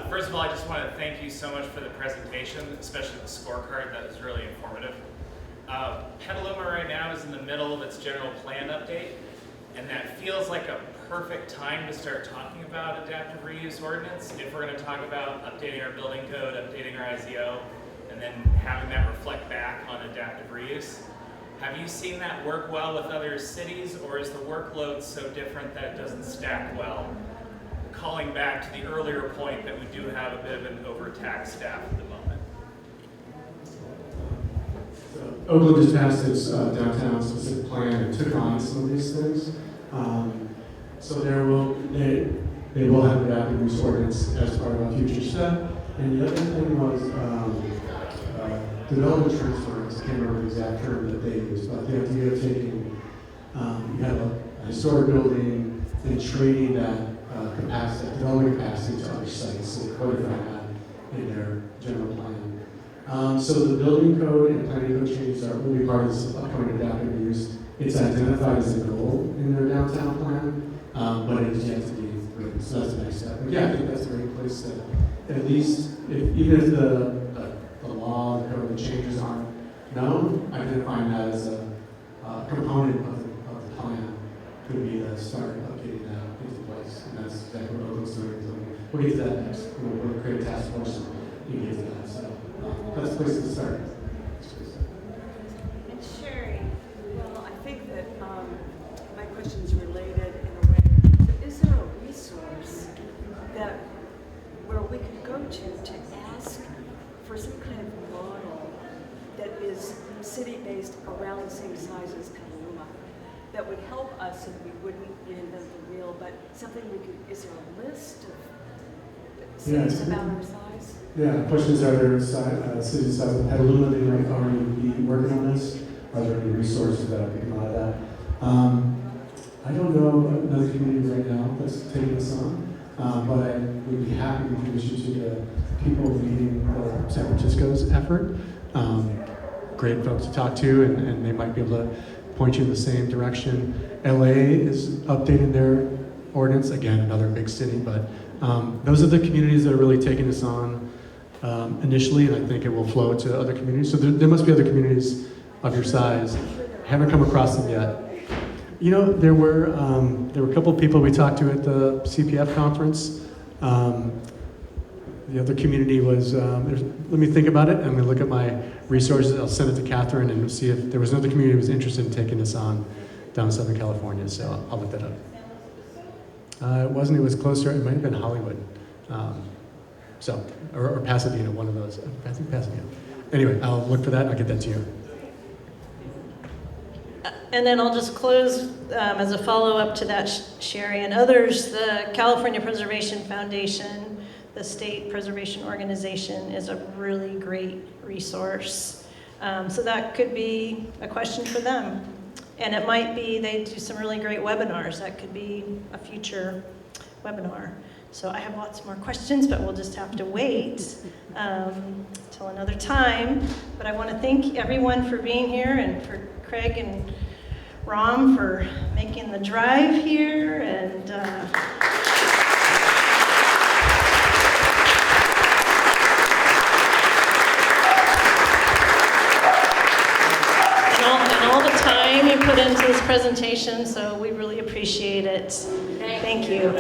[SPEAKER 11] First of all, I just want to thank you so much for the presentation, especially the scorecard. That was really informative. Petaluma right now is in the middle of its general plan update, and that feels like a perfect time to start talking about adaptive reuse ordinance if we're going to talk about updating our building code, updating our IZO, and then having that reflect back on adaptive reuse. Have you seen that work well with other cities, or is the workload so different that it doesn't stack well? Calling back to the earlier point that we do have a bit of an overtaxed staff at the moment.
[SPEAKER 3] Oakland just passed its downtown specific plan and took on some of these things. So they will have an adaptive reuse ordinance as part of a future step. And the other thing was development transfers. I can't remember the exact term that they used, but the idea of taking you have a historic building and trading that development capacity to other sites, so codify that in their general plan. So the building code and planning code changes will be part of this upcoming adaptive reuse. It's identified as a goal in their downtown plan, but it is yet to be written. So that's the next step. But yeah, I think that's a great place to, at least, even if the law, the code, the changes aren't known, identifying that as a component of the plan could be the start of getting that into place. And that's exactly what Oakland's doing. So we'll get to that next. We'll create a task force and get to that. So that's the place to start.
[SPEAKER 1] And Sherry.
[SPEAKER 12] Well, I think that my question is related in a way. Is there a resource that where we could go to ask for some kind of model that is city-based around the same size as Petaluma that would help us so that we wouldn't reinvent the wheel, but something we could, is there a list of cities about our size?
[SPEAKER 3] Yeah, questions are there cities size of Petaluma, they might already be working on this. Are there any resources that could come out of that? I don't know another community right now that's taking this on, but I would be happy to introduce you to the people leading the San Francisco's effort. Great folks to talk to, and they might be able to point you in the same direction. LA is updating their ordinance, again, another big city, but those are the communities that are really taking this on initially, and I think it will flow to other communities. So there must be other communities of your size. Haven't come across them yet. You know, there were a couple of people we talked to at the CPF conference. The other community was, let me think about it. I'm going to look at my resources. I'll send it to Catherine and see if there was another community who was interested in taking this on down in Southern California. So I'll look that up. It wasn't. It was closer. It might have been Hollywood. Or Pasadena, one of those. I think Pasadena. Anyway, I'll look for that and I'll get that to you.
[SPEAKER 1] And then I'll just close as a follow-up to that, Sherry and others. The California Preservation Foundation, the state preservation organization, is a really great resource. So that could be a question for them. And it might be they do some really great webinars. That could be a future webinar. So I have lots more questions, but we'll just have to wait till another time. But I want to thank everyone for being here, and for Craig and Ram for making the drive here, and all the time you put into this presentation, so we really appreciate it. Thank you.